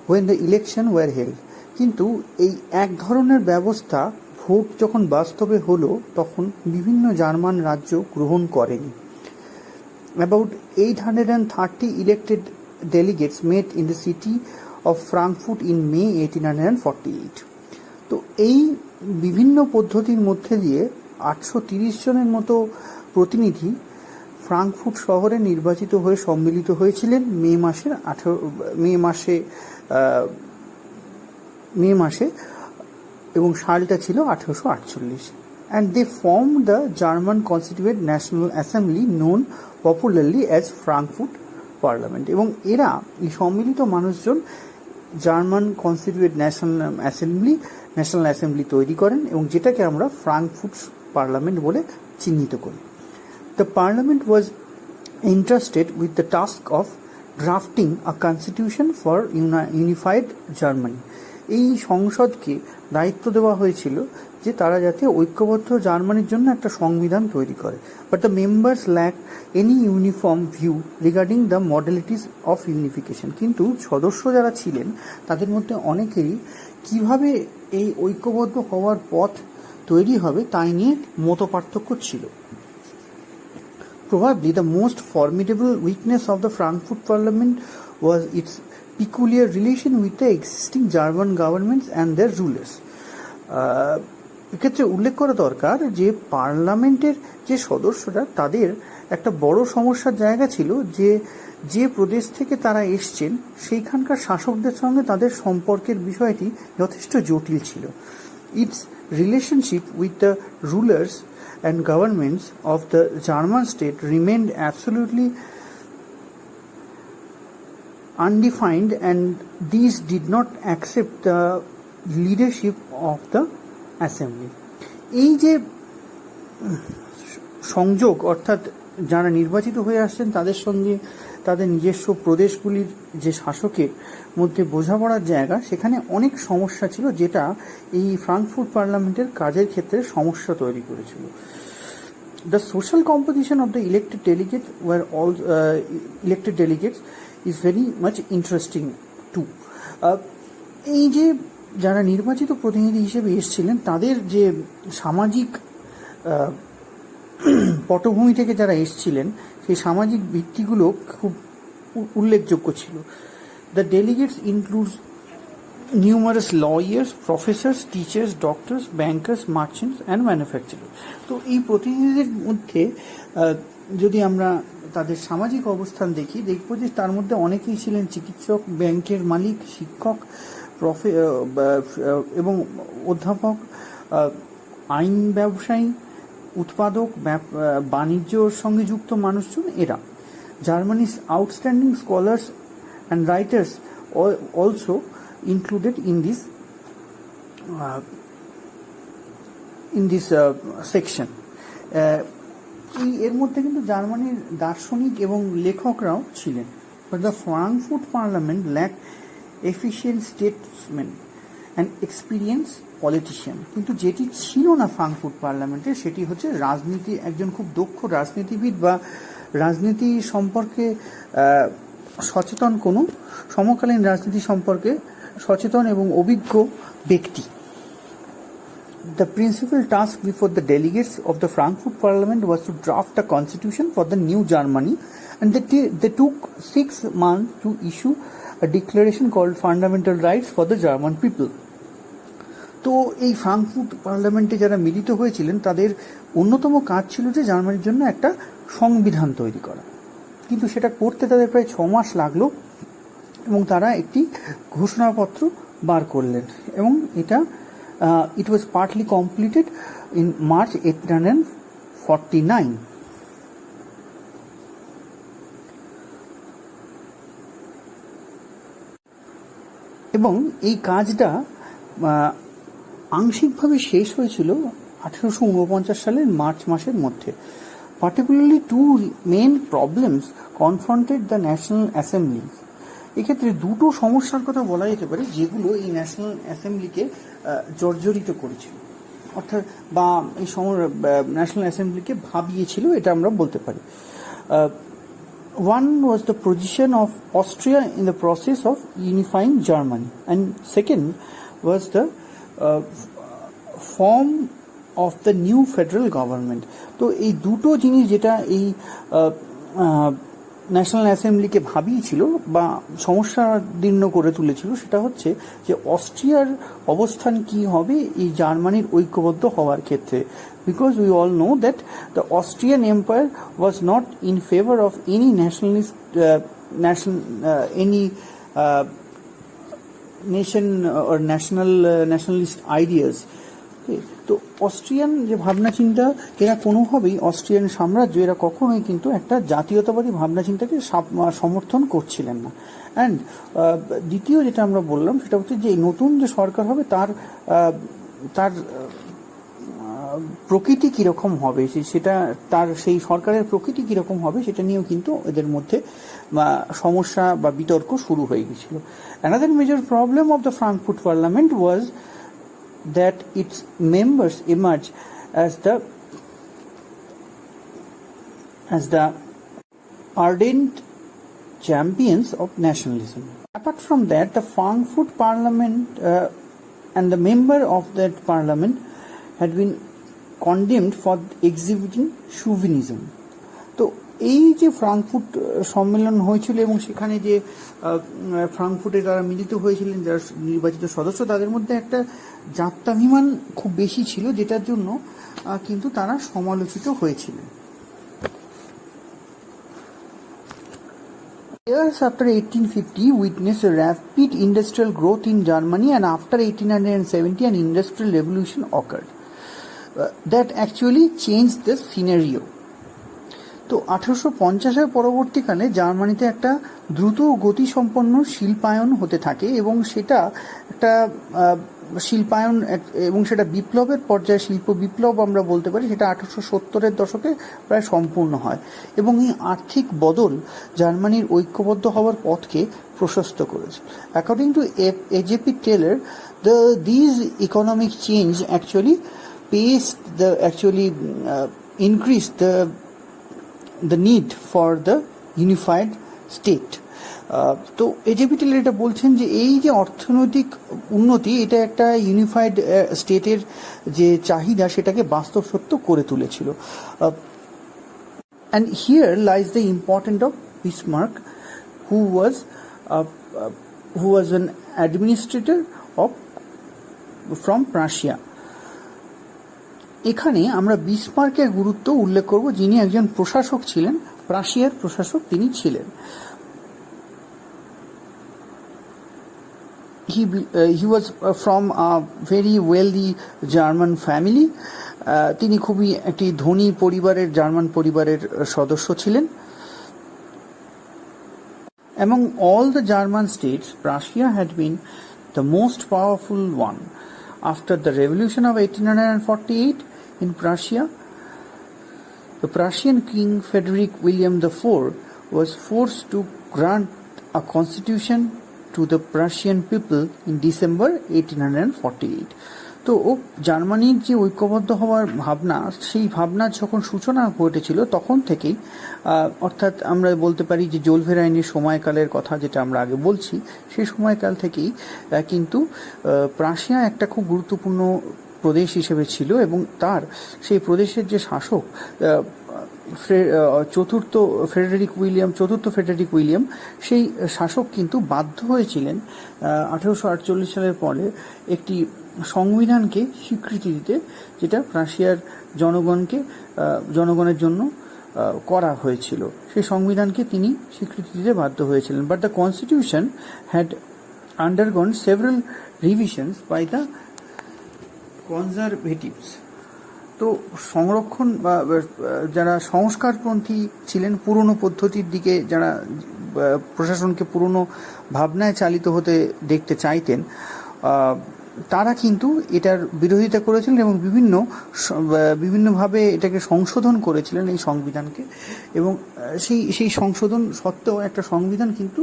when the election were held. কিন্তু এই এক ধরনের ব্যবস্থা ভোট যখন বাস্তবে হলো তখন বিভিন্ন জার্মান রাজ্য গ্রহণ করেনি। About 830 elected delegates met in the city of Frankfurt in May 1848. তো এই বিভিন্ন পদ্ধতির মধ্যে দিয়ে 830 জনের মতো প্রতিনিধি ফ্রাঙ্কফুর্ট শহরে নির্বাচিত হয়ে সম্মিলিত হয়েছিলেন মে মাসে, এবং সালটা ছিল 1848, and they formed the German Constituent National Assembly known popularly as Frankfurt Parliament. এবং এরা এই সম্মিলিত মানুষজন জার্মান কনস্টিটিউয়েন্ট ন্যাশনাল অ্যাসেম্বলি তৈরি করেন, এবং যেটাকে আমরা ফ্রাঙ্কফুর্ট পার্লামেন্ট বলে চিহ্নিত করি। The parliament was entrusted with the task of drafting a constitution for unified Germany. এই সংসদকে দায়িত্ব দেওয়া হয়েছিল যে তারা যাতে ঐক্যবদ্ধ জার্মানির জন্য একটা সংবিধান তৈরি করে। But the members lack any uniform view regarding the modalities of unification. কিন্তু সদস্য যারা ছিলেন তাদের মধ্যে অনেকেরই কিভাবে এই ঐক্যবদ্ধ হওয়ার পথ তৈরি হবে তাই নিয়ে মতপার্থক্য ছিল। Probably the most formidable weakness of the Frankfurt Parliament was its peculiar relation with the existing German governments and their rulers. এক্ষেত্রে উল্লেখ করা দরকার যে পার্লামেন্টের যে সদস্যরা তাদের একটা বড় সমস্যার জায়গা ছিল যে প্রদেশ থেকে তারা এসছেন সেইখানকার শাসকদের সঙ্গে তাদের সম্পর্কের বিষয়টি যথেষ্ট জটিল ছিল। It's relationship with the rulers and governments of the German state remained absolutely undefined, and these did not accept the leadership of the assembly. এই যে সংযোগ, অর্থাৎ যারা নির্বাচিত হয়ে আসছেন তাদের সঙ্গে তাদের নিজস্ব প্রদেশগুলির যে শাসকের মধ্যে বোঝাপড়ার জায়গা, সেখানে অনেক সমস্যা ছিল যেটা এই ফ্রাঙ্কফুর্ট পার্লামেন্টের কাজের ক্ষেত্রে সমস্যা তৈরি করেছিল। The social composition of the elected delegates is very much interesting too. এই যে যারা নির্বাচিত প্রতিনিধি হিসেবে এসেছিলেন তাদের যে সামাজিক পটভূমি থেকে যারা এসেছিলেন সেই সামাজিক ভিত্তিগুলো খুব উল্লেখযোগ্য ছিল। The delegates includes numerous lawyers, professors, teachers, doctors, bankers, merchants and manufacturers. তো এই প্রতিনিধিদের মধ্যে যদি আমরা তাদের সামাজিক অবস্থান দেখব যে তার মধ্যে অনেকেই ছিলেন চিকিৎসক, ব্যাংকের মালিক, শিক্ষক, এবং অধ্যাপক, আইন ব্যবসায়ী, উৎপাদক, বাণিজ্যর সঙ্গে যুক্ত মানুষজন এরা। জার্মানির outstanding scholars and writers also included in this section. এর মধ্যে কিন্তু জার্মানির দার্শনিক এবং লেখকরাও ছিলেন। But the Frankfurt Parliament lacked efficient statesmen and experienced politician. কিন্তু যেটি ছিল না ফ্রাঙ্কফুর্ট পার্লামেন্টে সেটি হচ্ছে রাজনীতি, একজন খুব দক্ষ রাজনীতিবিদ বা রাজনীতি সম্পর্কে সচেতন কোনো সমকালীন রাজনীতি সম্পর্কে সচেতন এবং অভিজ্ঞ ব্যক্তি। The principal task before the delegates of the Frankfurt Parliament was to draft a constitution for the new Germany, and they took 6 months to issue a declaration called Fundamental Rights for the German People. তো এই Frankfurt পার্লামেন্টে যারা মিলিত হয়েছিলেন তাদের অন্যতম কাজ ছিল যে জার্মানির জন্য একটা সংবিধান তৈরি করা, কিন্তু সেটা করতে তাদের প্রায় 6 মাস লাগলো এবং তারা একটি ঘোষণাপত্র বার করলেন এবং এটা ইট ওয়াজ পার্টলি কমপ্লিটেড ইন মার্চ 1849। এবং এই কাজটা আংশিকভাবে শেষ হয়েছিল 1849 সালের মার্চ মাসের মধ্যে। Particularly two main problems confronted the National Assembly. এক্ষেত্রে দুটো সমস্যার কথা বলা যেতে পারে যেগুলো এই ন্যাশনাল অ্যাসেম্বলিকে জর্জরিত করেছিল, অর্থাৎ বা এই ন্যাশনাল অ্যাসেম্বলিকে ভাবিয়েছিল, এটা আমরা বলতে পারি। One was the position of Austria in the process of unifying Germany, and second was the form of the new federal government. তো এই দুটো জিনিস যেটা এই ন্যাশনাল অ্যাসেম্বলিকে ভাবিয়েছিল বা সমস্যাদীর্ণ করে তুলেছিল সেটা হচ্ছে যে অস্ট্রিয়ার অবস্থান কি হবে এই জার্মানির ঐক্যবদ্ধ হওয়ার ক্ষেত্রে। Because we all know that the Austrian empire was not in favour of any nation or nationalist ideas. তো অস্ট্রিয়ান যে ভাবনা চিন্তা, এরা কোনোভাবেই অস্ট্রিয়ান সাম্রাজ্য এরা কখনোই কিন্তু একটা জাতীয়তাবাদী ভাবনা চিন্তাকে সমর্থন করছিলেন না। অ্যান্ড দ্বিতীয় যেটা আমরা বললাম সেটা হচ্ছে যে নতুন যে সরকার হবে তার প্রকৃতি কীরকম হবে, সেটা তার সেই সরকারের প্রকৃতি কীরকম হবে সেটা নিয়েও কিন্তু এদের মধ্যে সমস্যা বা বিতর্ক শুরু হয়ে গেছিল। Another major problem of the Frankfurt parliament was that its members emerge as the ardent champions of nationalism. Apart from that, the Frankfurt Parliament and the member of that parliament had been condemned for exhibiting chauvinism. তো এই যে Frankfurt সম্মেলন হয়েছিল এবং সেখানে যে ফ্রাঙ্কফুর্টে যারা মিলিত হয়েছিলেন, যারা নির্বাচিত সদস্য, তাদের মধ্যে একটা জাত্যাভিমান খুব বেশি ছিল, যেটার জন্য কিন্তু তারা সমালোচিত হয়েছিলেন। Years after 1850 witnessed a rapid industrial growth in Germany, and after 1870 an industrial revolution occurred that actually changed the scenario. তো 1850-এর পরবর্তীকালে জার্মানিতে একটা দ্রুত গতিসম্পন্ন শিল্পায়ন হতে থাকে এবং সেটা একটা শিল্পায়ন এবং সেটা বিপ্লবের পর্যায়ে, শিল্প বিপ্লব আমরা বলতে পারি, সেটা 1870-এর দশকে প্রায় সম্পূর্ণ হয় এবং এই আর্থিক বদল জার্মানির ঐক্যবদ্ধ হওয়ার পথকে প্রশস্ত করেছে। According to AJP Taylor, these economic change actually increased the need for the unified state. তো এজেপি টেলর এটা বলছেন যে এই যে অর্থনৈতিক উন্নতি, এটা একটা ইউনিফাইড স্টেটের যে চাহিদা সেটাকে বাস্তব সত্য করে তুলেছিল। And here lies the importance of Bismarck, who was an administrator from Prussia. এখানে আমরা বিসমার্কের গুরুত্ব উল্লেখ করব, যিনি একজন প্রশাসক ছিলেন, প্রাশিয়ার প্রশাসক তিনি ছিলেন। He was from a very wealthy German family. তিনি খুবই একটি ধনী পরিবারের, জার্মান পরিবারের সদস্য ছিলেন। Among all the German states, Prussia had been the most powerful one. After the revolution of 1848 in Prussia, the Prussian King Frederick William IV was forced to grant a constitution to the Prussian people in December 1848. তো জার্মানির যে ঐক্যবদ্ধ হওয়ার ভাবনা, সেই ভাবনার যখন সূচনা ঘটেছিল তখন থেকেই, অর্থাৎ আমরা বলতে পারি যে জোলভের আইনের সময়কালের কথা যেটা আমরা আগে বলছি, সেই সময়কাল থেকেই কিন্তু প্রাশিয়া একটা খুব গুরুত্বপূর্ণ প্রদেশ হিসেবে ছিল, এবং তার সেই প্রদেশের যে শাসক চতুর্থ ফ্রেডারিক উইলিয়াম, সেই শাসক কিন্তু বাধ্য হয়েছিলেন 1848 সালের পরে একটি সংবিধানকে স্বীকৃতি দিতে, যেটা প্রাশিয়ার জনগণের জন্য করা হয়েছিল। সেই সংবিধানকে তিনি স্বীকৃতি দিতে বাধ্য হয়েছিলেন। But the constitution had undergone several revisions by the conservatives. তো সংরক্ষণ বা যারা সংস্কারপন্থী ছিলেন, পুরনো পদ্ধতির দিকে যারা প্রশাসনকে পুরনো ভাবনায় চালিত হতে দেখতে চাইতেন, তারা কিন্তু এটার বিরোধিতা করেছিলেন এবং বিভিন্নভাবে এটাকে সংশোধন করেছিলেন এই সংবিধানকে, এবং সেই সংশোধন সত্ত্বেও একটা সংবিধান কিন্তু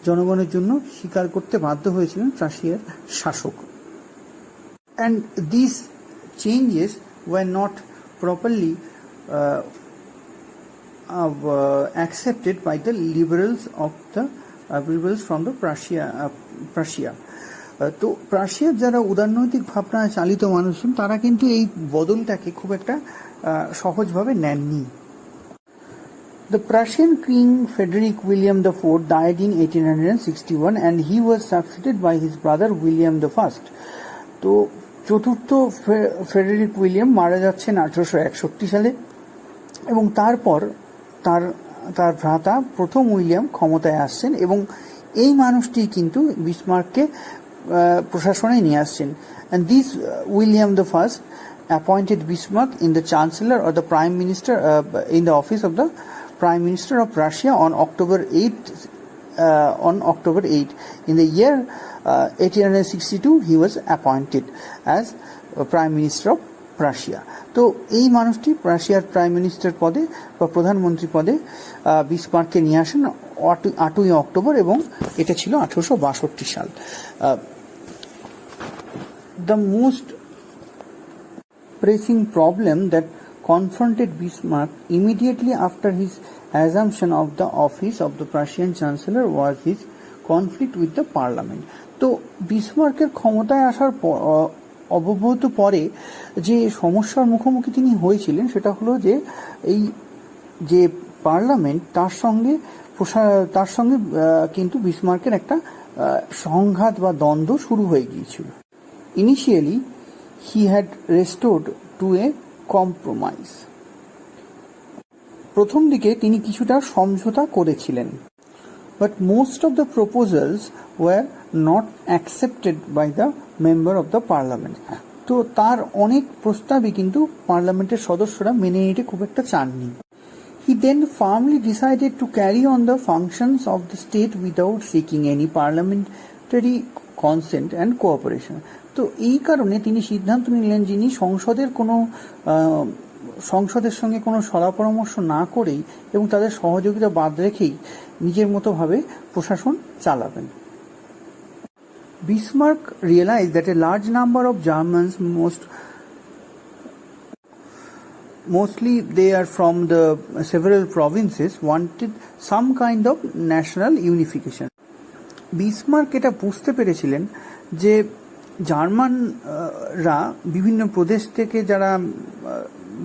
জনগণের জন্য স্বীকার করতে বাধ্য হয়েছিলেন প্রাশিয়ার শাসক। And this changes were not properly accepted by the liberals from the Prussia. তো প্রাশিয়ার যারা উদারনৈতিক ভাবনা চালিত মানুষ, তারা কিন্তু এই বদলটাকে খুব একটা সহজভাবে নেননি। The Prussian King Frederick William IV died in 1861 and he was succeeded by his brother William I. তো চতুর্থ ফ্রেডারিক উইলিয়াম মারা যাচ্ছেন 1861 সালে, এবং তারপর তার ভ্রাতা প্রথম উইলিয়াম ক্ষমতায় আসছেন, এবং এই মানুষটি কিন্তু বিসমার্ককে প্রশাসনে নিয়ে আসছেন। And this William the first appointed Bismarck in the chancellor or the prime minister in the office of the prime minister of Russia on October 8. In the year 1862 he was appointed as Prime Minister of Prussia. তো এই মানুষটি প্রাশিয়ার prime minister পদে বা প্রধানমন্ত্রী পদে বিসমার্ককে নিয়ে আসেন 8ই October, এবং এটা ছিল 1862 সাল। The most pressing problem that confronted Bismarck immediately after his assumption of the office of the Prussian Chancellor was his conflict with the Parliament. তো বিসমার্কের ক্ষমতায় আসার অব্যবহিত পরে যে সমস্যার মুখোমুখি তিনি হয়েছিলেন, সেটা হলো যে এই যে পার্লামেন্ট, তার সঙ্গে কিন্তু বিসমার্কের একটা সংঘাত বা দ্বন্দ্ব শুরু হয়ে গিয়েছিল। Initially he had restored to a compromise. প্রথম দিকে তিনি কিছুটা সমঝোতা করেছিলেন, but most of the proposals were not accepted by the member of the parliament. তো তার অনেক প্রস্তাবই কিন্তু পার্লামেন্টের সদস্যরা মেনে নিতে খুব একটা চাননি। He then firmly decided to carry on the functions of the state without seeking any parliamentary consent and cooperation. তো এই কারণে তিনি সিদ্ধান্ত নিলেন, যিনি সংসদের সঙ্গে কোনো সলা পরামর্শ না করেই এবং তাদের সহযোগিতা বাদ রেখেই নিজের মতোভাবে প্রশাসন চালাবেন। Bismarck realized that a large number of Germans, mostly they are from the several provinces, wanted some kind of national unification. Bismarck এটা বুঝতে পেরেছিলেন যে জার্মানরা বিভিন্ন প্রদেশ থেকে যারা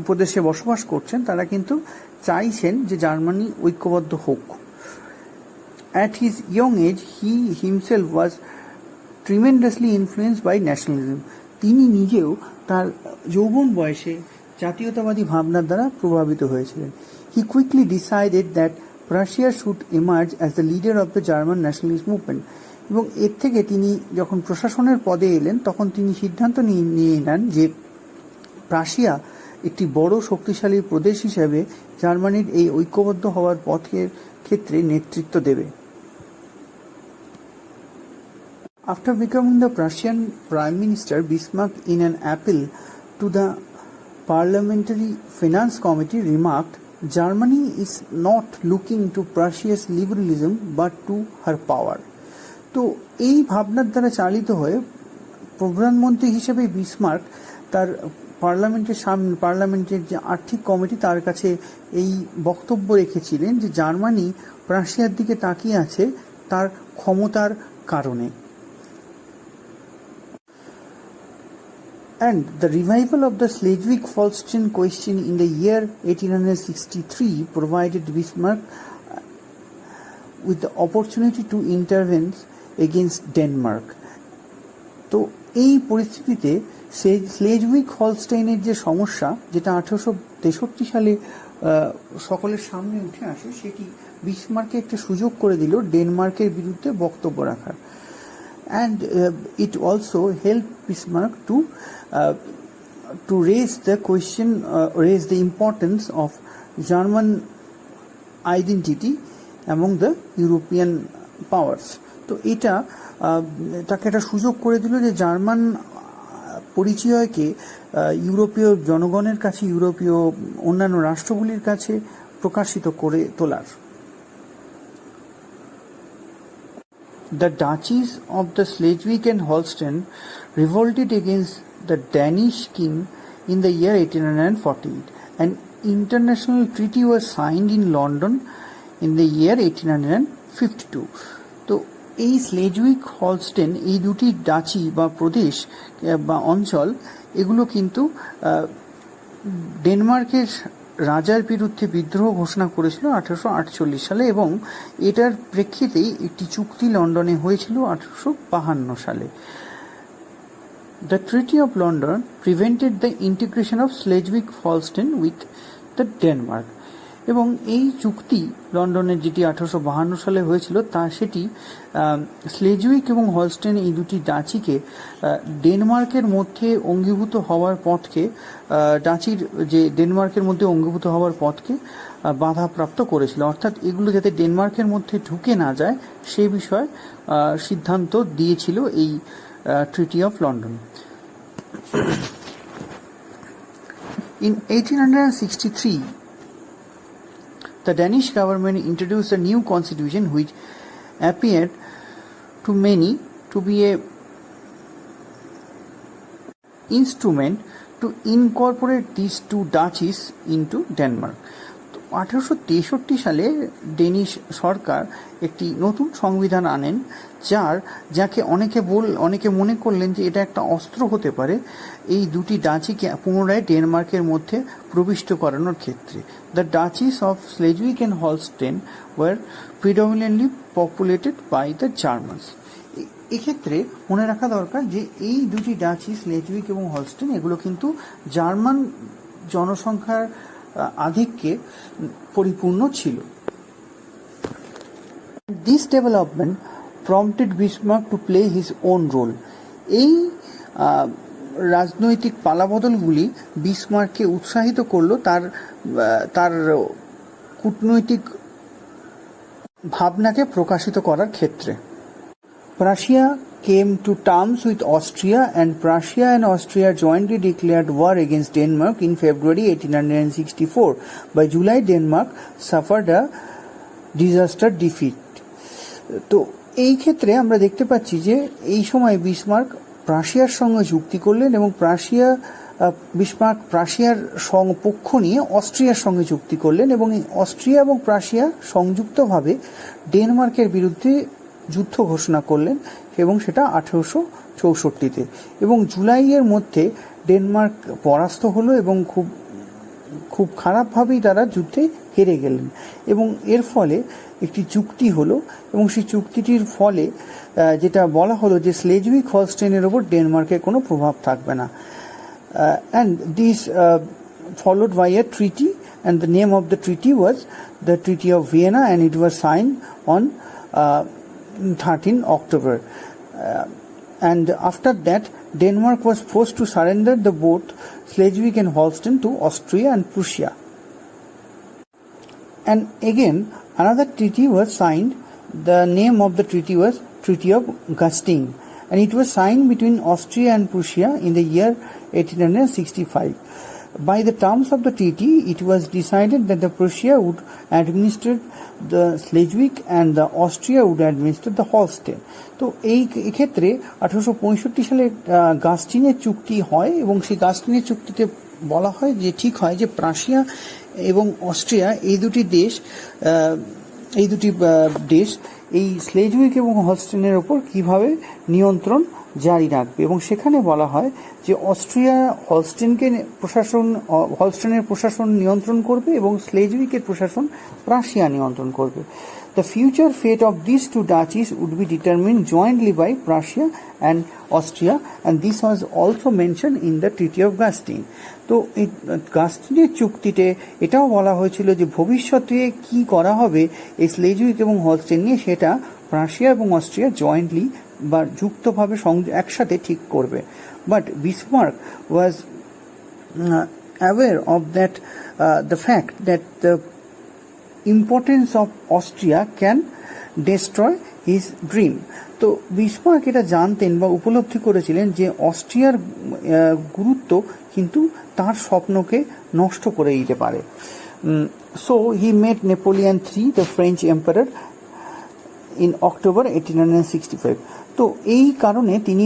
প্রদেশে বসবাস করছেন, তারা কিন্তু চাইছেন যে জার্মানি ঐক্যবদ্ধ হোক। At his young age, he himself was tremendously influenced by nationalism. তিনি নিজেও তার যৌবন বয়সে জাতীয়তাবাদী ভাবনার দ্বারা প্রভাবিত হয়েছিলেন। He quickly decided that Prussia should emerge as the leader of the German nationalist movement. এবং এর থেকে তিনি যখন প্রশাসনের পদে এলেন তখন তিনি সিদ্ধান্ত নিয়ে নেন যে প্রাশিয়া একটি বড় শক্তিশালী প্রদেশ হিসেবে জার্মানির এই ঐক্যবদ্ধ হওয়ার পথের ক্ষেত্রে নেতৃত্ব দেবে। After becoming the Prussian Prime Minister, Bismarck, in an appeal to the Parliamentary Finance Committee, remarked, "Germany is not looking to Prussia's liberalism but to her power." তো এই ভাবনার দ্বারা চালিত হয়ে প্রধানমন্ত্রী হিসেবে বিসমার্ক তার পার্লামেন্টের যে আর্থিক কমিটি তার কাছে এই বক্তব্য রেখেছিলেন যে জার্মানি প্রাশিয়ার দিকে তাকিয়ে আছে তার ক্ষমতার কারণে। And the revival of the Schleswig-Holstein question in the year 1863 provided Bismarck with the opportunity to intervene against Denmark. তো এই পরিস্থিতিতে স্লেজউইগ হলস্টাইনের যে সমস্যা, যেটা 1863 সালে সকলের সামনে উঠে আসে, সেটি বিসমার্ককে একটা সুযোগ করে দিল ডেনমার্কের বিরুদ্ধে বক্তব্য রাখার। And it also helped Bismarck to raise the importance of German identity among the European powers. তো এটা তাকে একটা সুযোগ করে দিল যে জার্মান পরিচয়কে ইউরোপীয় জনগণের কাছে, ইউরোপীয় অন্যান্য রাষ্ট্রগুলির কাছে প্রকাশিত করে তোলার। The duchies of the Schleswig and Holstein revolted against the Danish king in the year 1848. An international treaty was signed in London in the year 1852. তো এই স্লেজউইগ হলস্টেন, এই দুটি ডাচি বা প্রদেশ বা অঞ্চল, এগুলো কিন্তু ডেনমার্কের রাজার বিরুদ্ধে বিদ্রোহ ঘোষণা করেছিল 1848 সালে এবং এটার প্রেক্ষিতেই একটি চুক্তি লন্ডনে হয়েছিল 1852 সালে। The Treaty of London prevented the integration of Schleswig-Holstein with the Denmark. এবং এই চুক্তি লন্ডনের যেটি 1852 সালে হয়েছিল সেটি স্লেজউইগ এবং হলস্টেন এই দুটি ডাচিকে ডেনমার্কের মধ্যে অঙ্গীভূত হওয়ার পথকে ডেনমার্কের মধ্যে অঙ্গীভূত হওয়ার পথকে বাধাপ্রাপ্ত করেছিল। অর্থাৎ এগুলো যাতে ডেনমার্কের মধ্যে ঢুকে না যায় সেই বিষয়ে সিদ্ধান্ত দিয়েছিল এই treaty of London. In 1863, the Danish government introduced a new constitution which appeared to many to be a instrument to incorporate these two duchies into Denmark. 1863 সালে ডেনিশ সরকার একটি নতুন সংবিধান আনেন যাকে অনেকে মনে করলেন যে এটা একটা অস্ত্র হতে পারে এই দুটি ডাচিকে পুনরায় ডেনমার্কের মধ্যে প্রবিষ্ট করানোর ক্ষেত্রে। The duchies of Schleswig and Holstein were predominantly populated by the Germans. এক্ষেত্রে মনে রাখা দরকার যে এই দুটি ডাচি স্লেজউইগ এবং হলস্টেন এগুলো কিন্তু জার্মান জনসংখ্যার আধিক্যে পরিপূর্ণ ছিল। This development prompted Bismarck to play his own role. এই রাজনৈতিক পালাবদলগুলি বিসমার্ককে উৎসাহিত করল তার কূটনৈতিক ভাবনাকে প্রকাশিত করার ক্ষেত্রে। Prussia came to terms with Austria, and Prussia and Austria jointly declared war against Denmark in February 1864. By July, Denmark suffered a disaster defeat. তো এই ক্ষেত্রে আমরা দেখতে পাচ্ছি যে এই সময় বিসমার্ক প্রাশিয়ার সঙ্গে চুক্তি করলেন এবং বিসমার্ক প্রাশিয়ার পক্ষ নিয়ে অস্ট্রিয়ার সঙ্গে চুক্তি করলেন এবং এই অস্ট্রিয়া এবং প্রাশিয়া সংযুক্তভাবে ডেনমার্কের বিরুদ্ধে যুদ্ধ ঘোষণা করলেন এবং সেটা 1864-তে। এবং জুলাইয়ের মধ্যে ডেনমার্ক পরাস্ত হলো এবং খুব খুব খারাপভাবেই তারা যুদ্ধে হেরে গেলেন এবং এর ফলে একটি চুক্তি হলো এবং সেই চুক্তিটির ফলে যেটা বলা হলো যে স্লেজউইক হলস্টেনের ওপর ডেনমার্কের কোনো প্রভাব থাকবে না। And this followed by a treaty, and the name of the treaty was the Treaty of Vienna, and it was signed on 13 October. And after that, Denmark was forced to surrender the both Schleswig and Holstein to Austria and Prussia. And again, another treaty was signed. The name of the treaty was Treaty of Gastein, and it was signed between Austria and Prussia in the year 1865. By the terms of the treaty, it was decided that the Prussia would administer the Schleswig and the Austria would administer the Holstein. তো এই ক্ষেত্রে 1865 সালে গাস্টিনের চুক্তি হয় এবং সেই গাস্টিনের চুক্তিতে বলা হয় যে ঠিক হয় যে প্রাশিয়া এবং অস্ট্রিয়া এই দুটি দেশ এই স্লেজউইক এবং হলস্টেনের ওপর কিভাবে নিয়ন্ত্রণ জারি রাখবে এবং সেখানে বলা হয় যে অস্ট্রিয়া হলস্টেনের প্রশাসন নিয়ন্ত্রণ করবে এবং স্লেজউইকের প্রশাসন প্রাশিয়া নিয়ন্ত্রণ করবে। The future fate of these two duchies would be determined jointly by Prussia and Austria, and this was also mentioned in the Treaty of Gastein. তো এই গাস্টিনের চুক্তিতে এটাও বলা হয়েছিল যে ভবিষ্যতে কি করা হবে এই স্লেজউইক এবং হলস্টেন নিয়ে সেটা প্রাশিয়া এবং অস্ট্রিয়া জয়েন্টলি বা যুক্তভাবে একসাথে ঠিক করবে। But Bismarck was aware of that the fact that the importance of Austria can destroy his dream. তো বিসমার্ক এটা জানতেন বা উপলব্ধি করেছিলেন যে অস্ট্রিয়ার গুরুত্ব কিন্তু তার স্বপ্নকে নষ্ট করে দিতে পারে। So he met Napoleon III, the French emperor, in October 1865. তো এই কারণে তিনি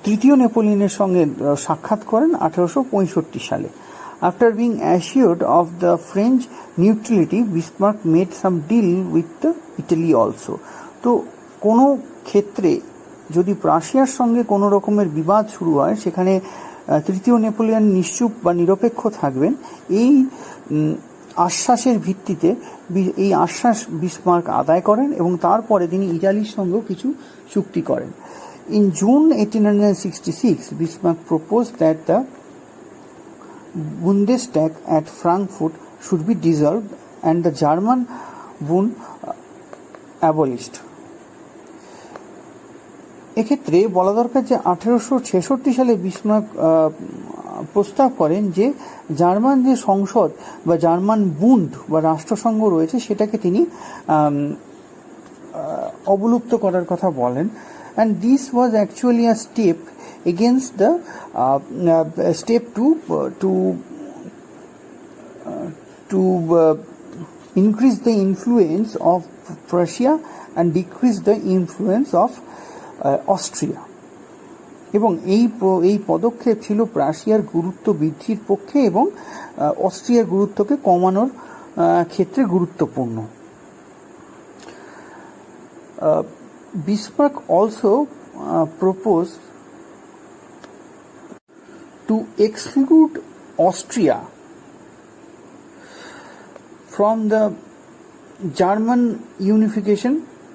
তৃতীয় নেপোলিয়নের সঙ্গে সাক্ষাৎ করেন 1865 সালে। After being assured of the French neutrality, Bismarck made some deal with Italy also. তো কোনো ক্ষেত্রে যদি প্রাশিয়ার সঙ্গে কোনো রকমের বিবাদ শুরু হয় সেখানে তৃতীয় নেপোলিয়ন নিশ্চুপ বা নিরপেক্ষ থাকবেন এই আশ্বাসের ভিত্তিতে এই আশ্বাস বিসমার্ক আদায় করেন এবং তারপরে তিনি ইটালির সঙ্গেও কিছু চুক্তি করেন। In June 1866, Bismarck proposed that the Bundestag at Frankfurt should be dissolved and the German Bund abolished. এক্ষেত্রে বলা দরকার যে 1866 সালে বিসমার্ক প্রস্তাব করেন যে জার্মান যে সংসদ বা জার্মান বুন্ড বা রাষ্ট্রসংঘ রয়েছে সেটাকে তিনি অবলুপ্ত করার কথা বলেন। and this was actually a step against the step to increase the influence of Prussia and decrease the influence of Austria. এবং এই পদক্ষেপ ছিল প্রাশিয়ার গুরুত্ব বৃদ্ধির পক্ষে এবং অস্ট্রিয়ার গুরুত্বকে কমানোর ক্ষেত্রে গুরুত্বপূর্ণ। Bismarck also proposed to exclude Austria from the German unification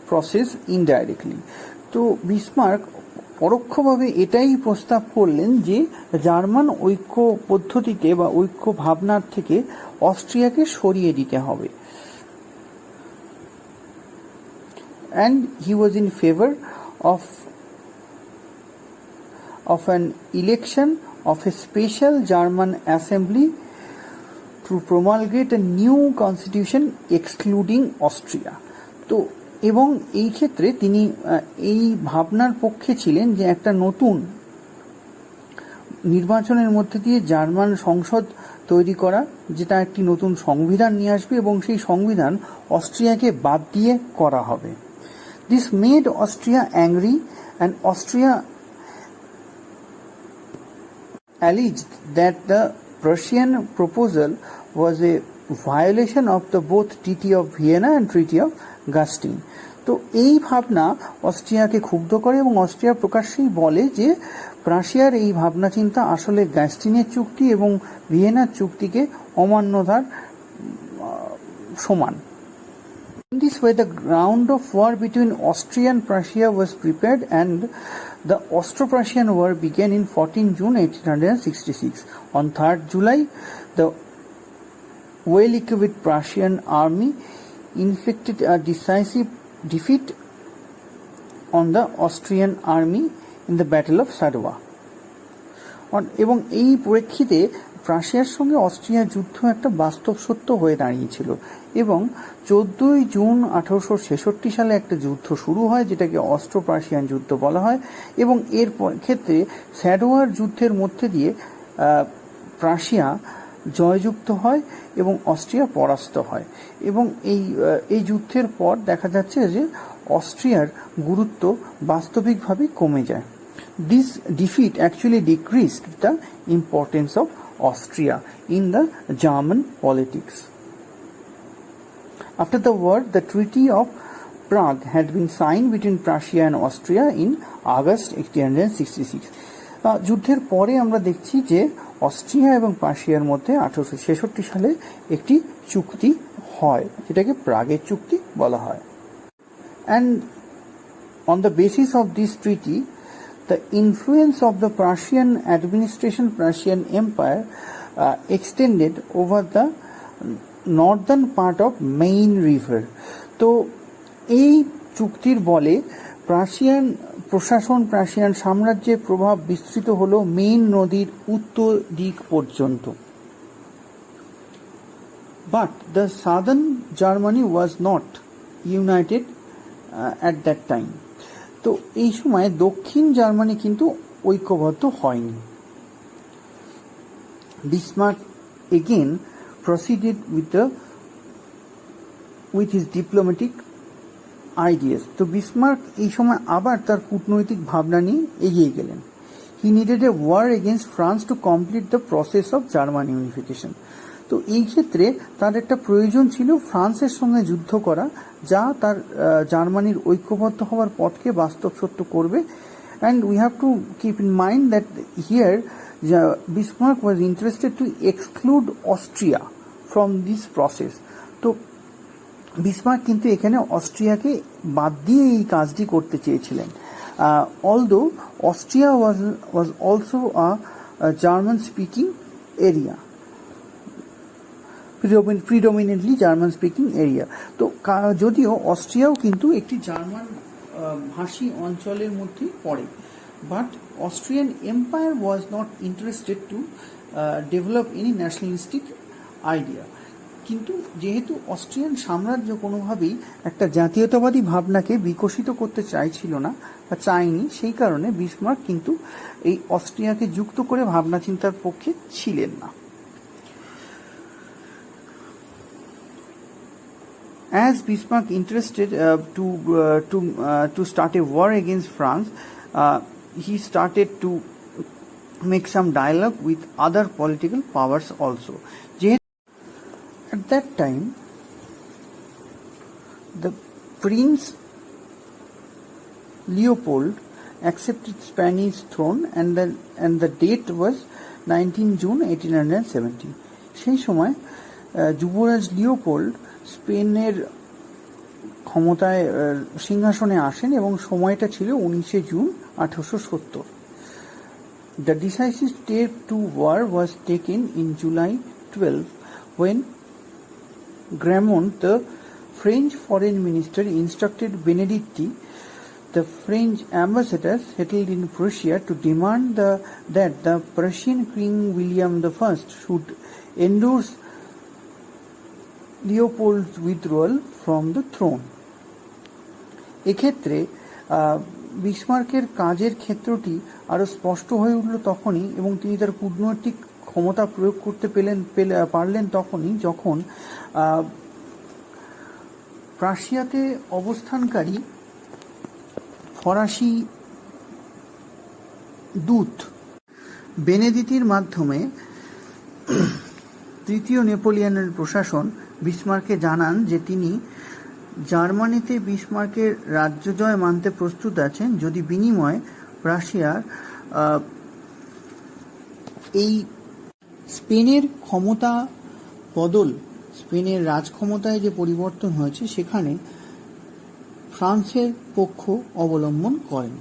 process indirectly. তো বিসমার্ক পরোক্ষভাবে এটাই প্রস্তাব করলেন যে জার্মান ঐক্য পদ্ধতিতে বা ঐক্য ভাবনার থেকে অস্ট্রিয়াকে সরিয়ে দিতে হবে। And he was in favor of an election of a special German assembly to promulgate a new constitution excluding Austria. তো এবং এই ক্ষেত্রে তিনি এই ভাবনার পক্ষে ছিলেন যে একটা নতুন নির্বাচনের মধ্যে দিয়ে জার্মান সংসদ তৈরি করা যেটা একটি নতুন সংবিধান নিয়ে আসবে এবং সেই সংবিধান অস্ট্রিয়াকে বাদ দিয়ে করা হবে। This made Austria angry, and Austria alleged that the Prussian proposal was a violation of the both Treaty of Vienna and Treaty of Gastein. তো এই ভাবনা অস্ট্রিয়াকে ক্ষুব্ধ করে এবং অস্ট্রিয়া প্রকাশ্যেই বলে যে প্রাশিয়ার এই ভাবনা চিন্তা আসলে গ্যাস্টিনের চুক্তি এবং ভিয়েনার চুক্তিকে অমান্যতার সমান। In this way, the ground of war between Austria and Prussia was prepared, and the Austro-Prussian War began in 14 June 1866. On 3rd July, the well-equipped Prussian army inflicted a decisive defeat on the Austrian army in the Battle of Sadowa. এবং এই প্রেক্ষিতে প্রাশিয়ার সঙ্গে অস্ট্রিয়ার যুদ্ধ একটা বাস্তব সত্য হয়ে দাঁড়িয়েছিল এবং 14 জুন 1866 সালে একটা যুদ্ধ শুরু হয়, যেটাকে অস্ট্রো প্রাশিয়ান যুদ্ধ বলা হয়। এবং এর ক্ষেত্রে স্যাডোয়ার যুদ্ধের মধ্যে দিয়ে প্রাশিয়া জয়যুক্ত হয় এবং অস্ট্রিয়া পরাস্ত হয়। এবং এই যুদ্ধের পর দেখা যাচ্ছে যে অস্ট্রিয়ার গুরুত্ব বাস্তবিকভাবে কমে যায়। This defeat actually decreased the importance of Austria in the German politics. After the war, the Treaty of Prague had been signed between Prussia and Austria in August 1866. যুদ্ধের পরে আমরা দেখছি যে অস্ট্রিয়া এবং প্রাশিয়ার মধ্যে 1866 সালে একটি চুক্তি হয়, যেটাকে প্রাগের চুক্তি বলা হয়। And on the basis of this treaty, the influence of the Prussian administration, Prussian Empire, extended over the northern part of Main River. তো এই চুক্তির বলে প্রাশিয়ান প্রশাসন, প্রাশিয়ান সাম্রাজ্যের প্রভাব বিস্তৃত হলো মেইন নদীর উত্তর দিক পর্যন্ত। But the southern Germany was not united at that time. তো এই সময় দক্ষিণ জার্মানি কিন্তু ঐক্যবদ্ধ হয়নি। Bismarck again proceeded with his diplomatic ideas. তো বিসমার্ক এই সময় আবার তার কূটনৈতিক ভাবনা নিয়ে এগিয়ে গেলেন। He needed a war against France to complete the process of German unification. তো এই ক্ষেত্রে তার একটা প্রয়োজন ছিল ফ্রান্সের সঙ্গে যুদ্ধ করা, যা তার জার্মানির ঐক্যবদ্ধ হওয়ার পথকে বাস্তব সত্য করবে। And we have to keep in mind that here Bismarck was interested two exclude Austria from this process. তো বিসমার্ক কিন্তু এখানে অস্ট্রিয়াকে বাদ দিয়ে এই কাজটি করতে চেয়েছিলেন। Although Austria was also a German speaking area, predominantly German speaking area. তো যদিও অস্ট্রিয়াও কিন্তু একটি জার্মান ভাষী অঞ্চলের মধ্যে পড়ে, but Austrian empire was not interested to develop any nationalistic idea. কিন্তু যেহেতু অস্ট্রিয়ান সাম্রাজ্য কোনোভাবেই একটা জাতীয়তাবাদী ভাবনাকে বিকশিত করতে চাইছিল না বা চায়নি, সেই কারণে বিসমার্ক কিন্তু এই অস্ট্রিয়াকে যুক্ত করে ভাবনা চিন্তার পক্ষে ছিলেন না। As Bismarck interested to start a war against France, he started to make some dialogue with other political powers also. At that time, the Prince Leopold accepted Spanish throne, and the date was 19 June 1870. সেই সময় যুবরাজ Leopold স্পেনের ক্ষমতায় সিংহাসনে আসেন এবং সময়টা ছিল 19 June 1870। The decisive step to war was taken in July 12 when Gramont, the French foreign minister, instructed Benedetti, the French ambassador settled in Prussia, to demand that the Prussian King William I should endorse Leopold's withdrawal from the throne. এক্ষেত্রে বিসমার্কের কাজের ক্ষেত্রটি আরও স্পষ্ট হয়ে উঠল তখনই, এবং তিনি তার কূটনৈতিক ক্ষমতা প্রয়োগ করতে পারলেন তখনই যখন প্রাশিয়াতে অবস্থানকারী ফরাসি দূত বেনেদিতির মাধ্যমে তৃতীয় নেপোলিয়নের প্রশাসন বিসমার্ককে জানান যে তিনি জার্মানিতে বিসমার্কের রাজ্য জয় মানতে প্রস্তুত আছেন যদি বিনিময়ে প্রাশিয়ার এই স্পেনের ক্ষমতা বদল, স্পেনের রাজক্ষমতায় যে পরিবর্তন হয়েছে সেখানে ফ্রান্সের পক্ষ অবলম্বন করেন।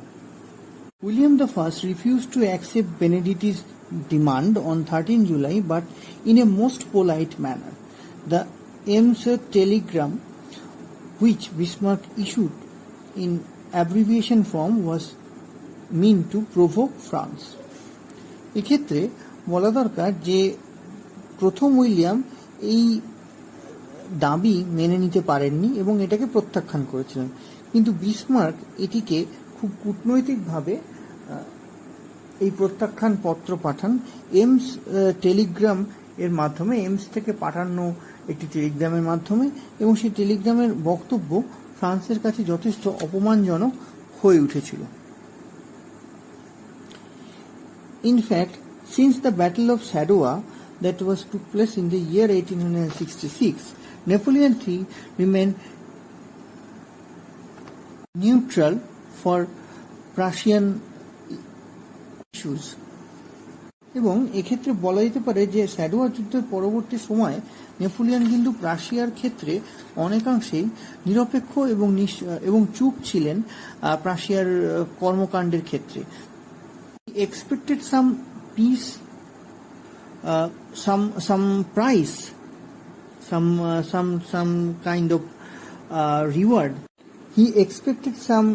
William I refused to accept Benedict's demand on 13 July, but in a most polite manner. The Ems telegram, which Bismarck issued in abbreviation form, was meant to provoke France. এক্ষেত্রে বলা দরকার যে প্রথম উইলিয়াম এই দাবি মেনে নিতে পারেননি এবং এটাকে প্রত্যাখ্যান করেছিলেন, কিন্তু বিসমার্ক এটিকে খুব কূটনৈতিকভাবে এই প্রত্যাখ্যান পত্র পাঠান এমস টেলিগ্রাম এর মাধ্যমে, এমস থেকে পাঠানো একটি টেলিগ্রামের মাধ্যমে, এবং সেই টেলিগ্রামের বক্তব্য ফ্রান্সের কাছে যথেষ্ট অপমানজনক হয়ে উঠেছিল। In fact, since the Battle of Sadowa that took place in the year 1866, Napoleon III remained neutral for Prussian issues. এবং এক্ষেত্রে বলা যেতে পারে যে স্যাডোয়া যুদ্ধের পরবর্তী সময়ে নেপোলিয়ন কিন্তু প্রাশিয়ার ক্ষেত্রে অনেকাংশেই নিরপেক্ষ এবং চুপ ছিলেন প্রাশিয়ার কর্মকাণ্ডের ক্ষেত্রে। Expected some peace, some price, some kind of reward. He expected some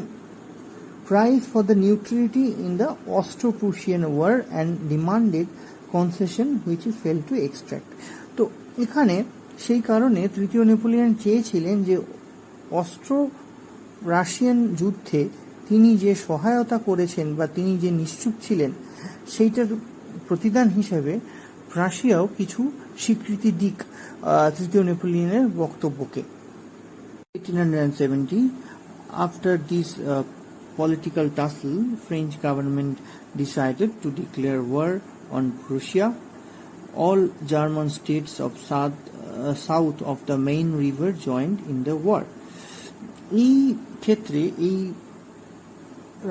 price for the neutrality in the Austro-Prussian War and demanded concession which he failed to extract. তো এখানে সেই কারণে তৃতীয় নেপোলিয়ন চেয়েছিলেন যে অস্ট্রো রাশিয়ান যুদ্ধে তিনি যে সহায়তা করেছেন বা তিনি যে নিশ্চুপ ছিলেন সেইটার প্রতিদান হিসেবে রাশিয়াও কিছু স্বীকৃতি দিক তৃতীয় নেপোলিয়নের বক্তব্যকে। 1870, after this political tussle, French government decided to declare war on Prussia. All German states of south of the main river joined in the war. এই ক্ষেত্রে এই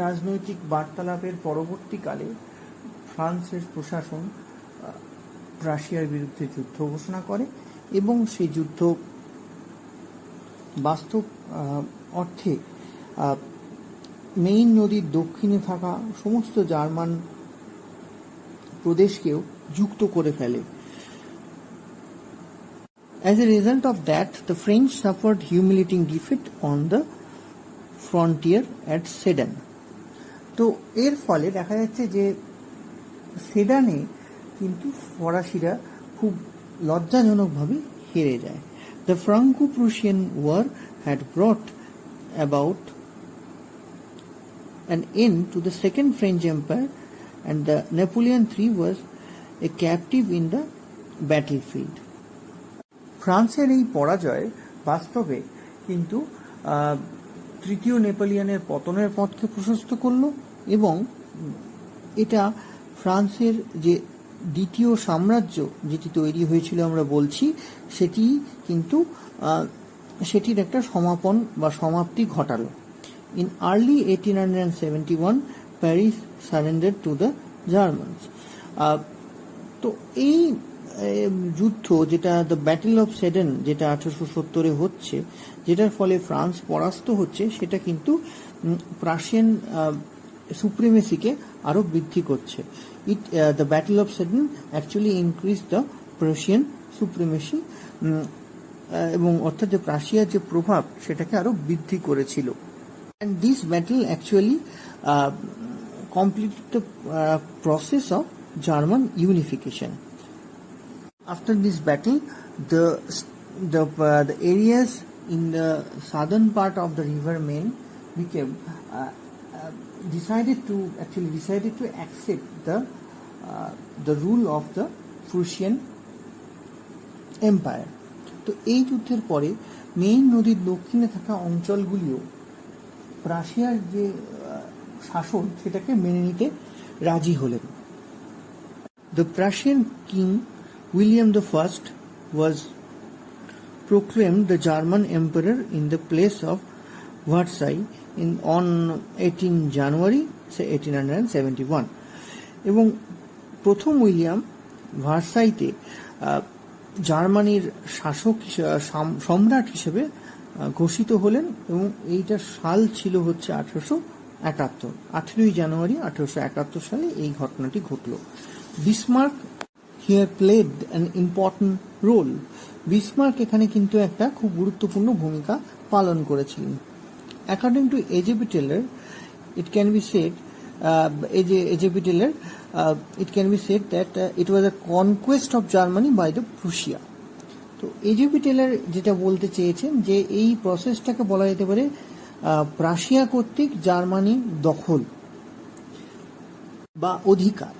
রাজনৈতিক বার্তালাপের পরবর্তীকালে ফ্রান্সের প্রশাসন রাশিয়ার বিরুদ্ধে যুদ্ধ ঘোষণা করে এবং সেই যুদ্ধ বাস্তব অর্থে মেইন নদীর দক্ষিণে থাকা সমস্ত জার্মান প্রদেশকেও যুক্ত করে ফেলে। As a result of that, the French suffered humiliating defeat on the frontier at Sedan. তো এর ফলে দেখা যাচ্ছে যে সেডানে কিন্তু ফরাসিরা খুব লজ্জাজনকভাবে হেরে যায়। The Franco-Prussian War had brought about an end to the Second French Empire, and the Napoleon III was a captive in the battlefield. ফ্রান্সের এই পরাজয় বাস্তবে কিন্তু তৃতীয় নেপোলিয়নের পতনের পথকে প্রশস্ত করল এবং এটা ফ্রান্সের যে দ্বিতীয় সাম্রাজ্য যেটি তৈরি হয়েছিল আমরা বলছি সেটি কিন্তু সেটির একটা সমাপন বা সমাপ্তি ঘটালো। In early 1871, Paris surrendered to the Germans. তো এই যুদ্ধ যেটা দ্য ব্যাটেল অফ সেডেন যেটা 1870 হচ্ছে, যেটার ফলে ফ্রান্স পরাস্ত হচ্ছে, সেটা কিন্তু প্রাশিয়ান সুপ্রিমেসিকে আরো বৃদ্ধি করছে। The battle of Sedan actually increase the Prussian supremacy, এবং অর্থাৎ যে প্রাশিয়ার যে প্রভাব সেটাকে আরো বৃদ্ধি করেছিল। And this battle actually completed the process of German unification. After this battle, the areas in the southern part of the river Main became decided to accept the rule of the Prussian Empire. তো এই যুদ্ধের পরে main নদীর দক্ষিণে থাকা অঞ্চলগুলিও রাশিয়ার যে শাসন সেটাকে মেনে নিতে রাজি হলেন। The Prussian king William I was proclaimed the German emperor in the place of Versailles on 18 January 1871, এবং প্রথম উইলিয়াম ভার্সাইতে জার্মানির সম্রাট হিসেবে ঘোষিত হলেন এবং এইটার সাল ছিল হচ্ছে 1871। 18ই জানুয়ারি 1871 সালে এই ঘটনাটি ঘটল। Bismarck here played an important role. Bismarck এখানে কিন্তু একটা খুব গুরুত্বপূর্ণ ভূমিকা পালন করেছিলেন। According to AJP Taylor, it can be said it can be said that it was a conquest of Germany by the Prussia. তো এজেবি টেলর যেটা বলতে চেয়েছেন যে এই প্রসেসটাকে বলা যেতে পারে প্রাশিয়া কর্তৃক জার্মানি দখল বা অধিকার।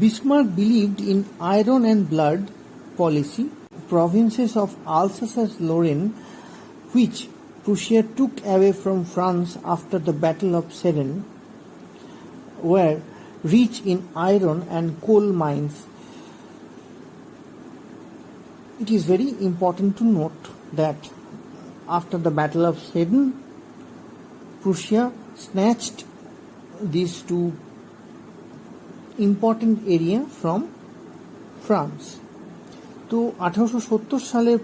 Bismarck believed in iron and blood policy. Provinces of Alsace-Lorraine, which Prussia took away from France after the Battle of Sedan, were rich in iron and coal mines. It is very important to note that after the Battle of Sedan, Prussia snatched these two important area from France. তো 1870 সালের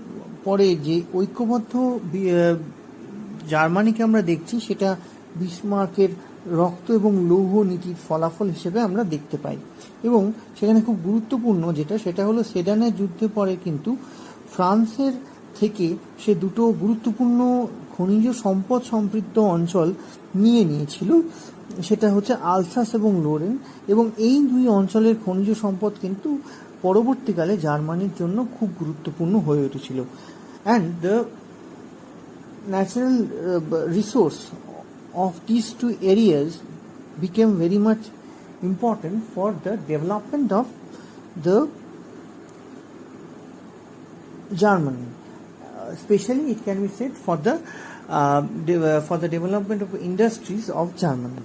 পরে যে ঐক্যবদ্ধ জার্মানিকে আমরা দেখছি সেটা বিসমার্কের রক্ত এবং লৌহ নীতির ফলাফল হিসেবে আমরা দেখতে পাই। এবং সেখানে খুব গুরুত্বপূর্ণ সেটা হলো সেডানের যুদ্ধের পরে কিন্তু ফ্রান্সের থেকে সে দুটো গুরুত্বপূর্ণ খনিজ সম্পদ সমৃদ্ধ অঞ্চল নিয়ে নিয়েছিল, সেটা হচ্ছে আলসাস এবং লোরেন। এবং এই দুই অঞ্চলের খনিজ সম্পদ কিন্তু পরবর্তীকালে জার্মানির জন্য খুব গুরুত্বপূর্ণ হয়ে উঠেছিল। And the natural resource of these two areas became very much important for the development of the Germany. Especially it can be said for the development of industries of Germany.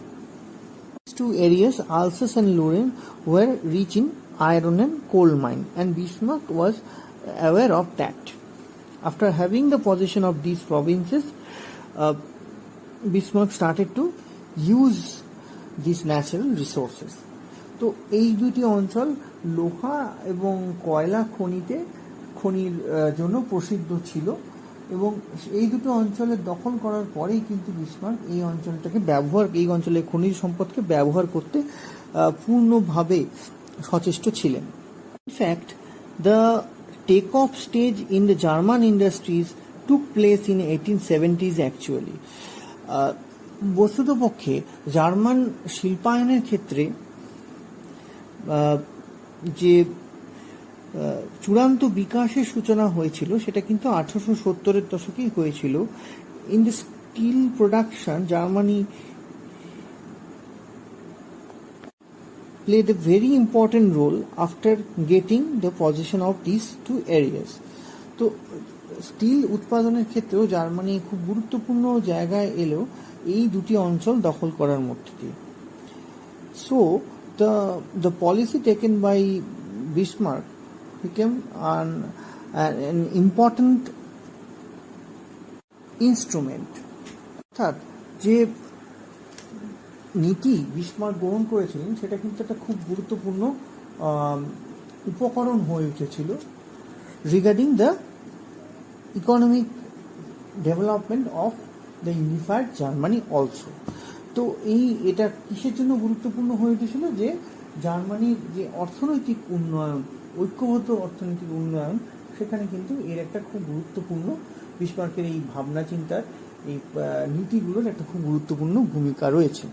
These two areas, Alsace and Lorraine, were rich in iron and coal mine, and Bismarck was aware of that. After having the possession of these provinces, Bismarck started to use these natural resources. তো এই দুটি অঞ্চল লোহা এবং কয়লা খনির জন্য প্রসিদ্ধ ছিল এবং এই দুটো অঞ্চলের দখল করার পরেই কিন্তু বিসমার্ক এই অঞ্চলের খনিজ সম্পদকে ব্যবহার করতে পূর্ণভাবে সচেষ্ট ছিলেন। In fact the take-off stage in the German industries took place in 1870s actually. বস্তুতপক্ষে জার্মান শিল্পায়নের ক্ষেত্রে যে চূড়ান্ত বিকাশের সূচনা হয়েছিল সেটা কিন্তু 1870-এর দশকেই হয়েছিল। In the steel production Germany played a very important role after getting the possession of these two areas. তো স্টিল উৎপাদনের ক্ষেত্রেও জার্মানি খুব গুরুত্বপূর্ণ জায়গায় এলো এই দুটি অঞ্চল দখল করার মধ্যে দিয়ে। So the policy taken by Bismarck became an important instrument. অর্থাৎ যে নীতি বিসমার্ক গ্রহণ করেছিলেন সেটা কিন্তু একটা খুব গুরুত্বপূর্ণ উপকরণ হয়ে উঠেছিল regarding the economic development of the unified Germany also. তো এটা কিসের জন্য গুরুত্বপূর্ণ হয়ে উঠেছিল যে জার্মানির যে অর্থনৈতিক উন্নয়ন, ঐক্যবদ্ধ অর্থনৈতিক উন্নয়ন, সেখানে কিন্তু এর একটা খুব গুরুত্বপূর্ণ বিসমার্কের এই ভাবনা চিন্তার এই নীতিগুলোর একটা খুব গুরুত্বপূর্ণ ভূমিকা রয়েছে।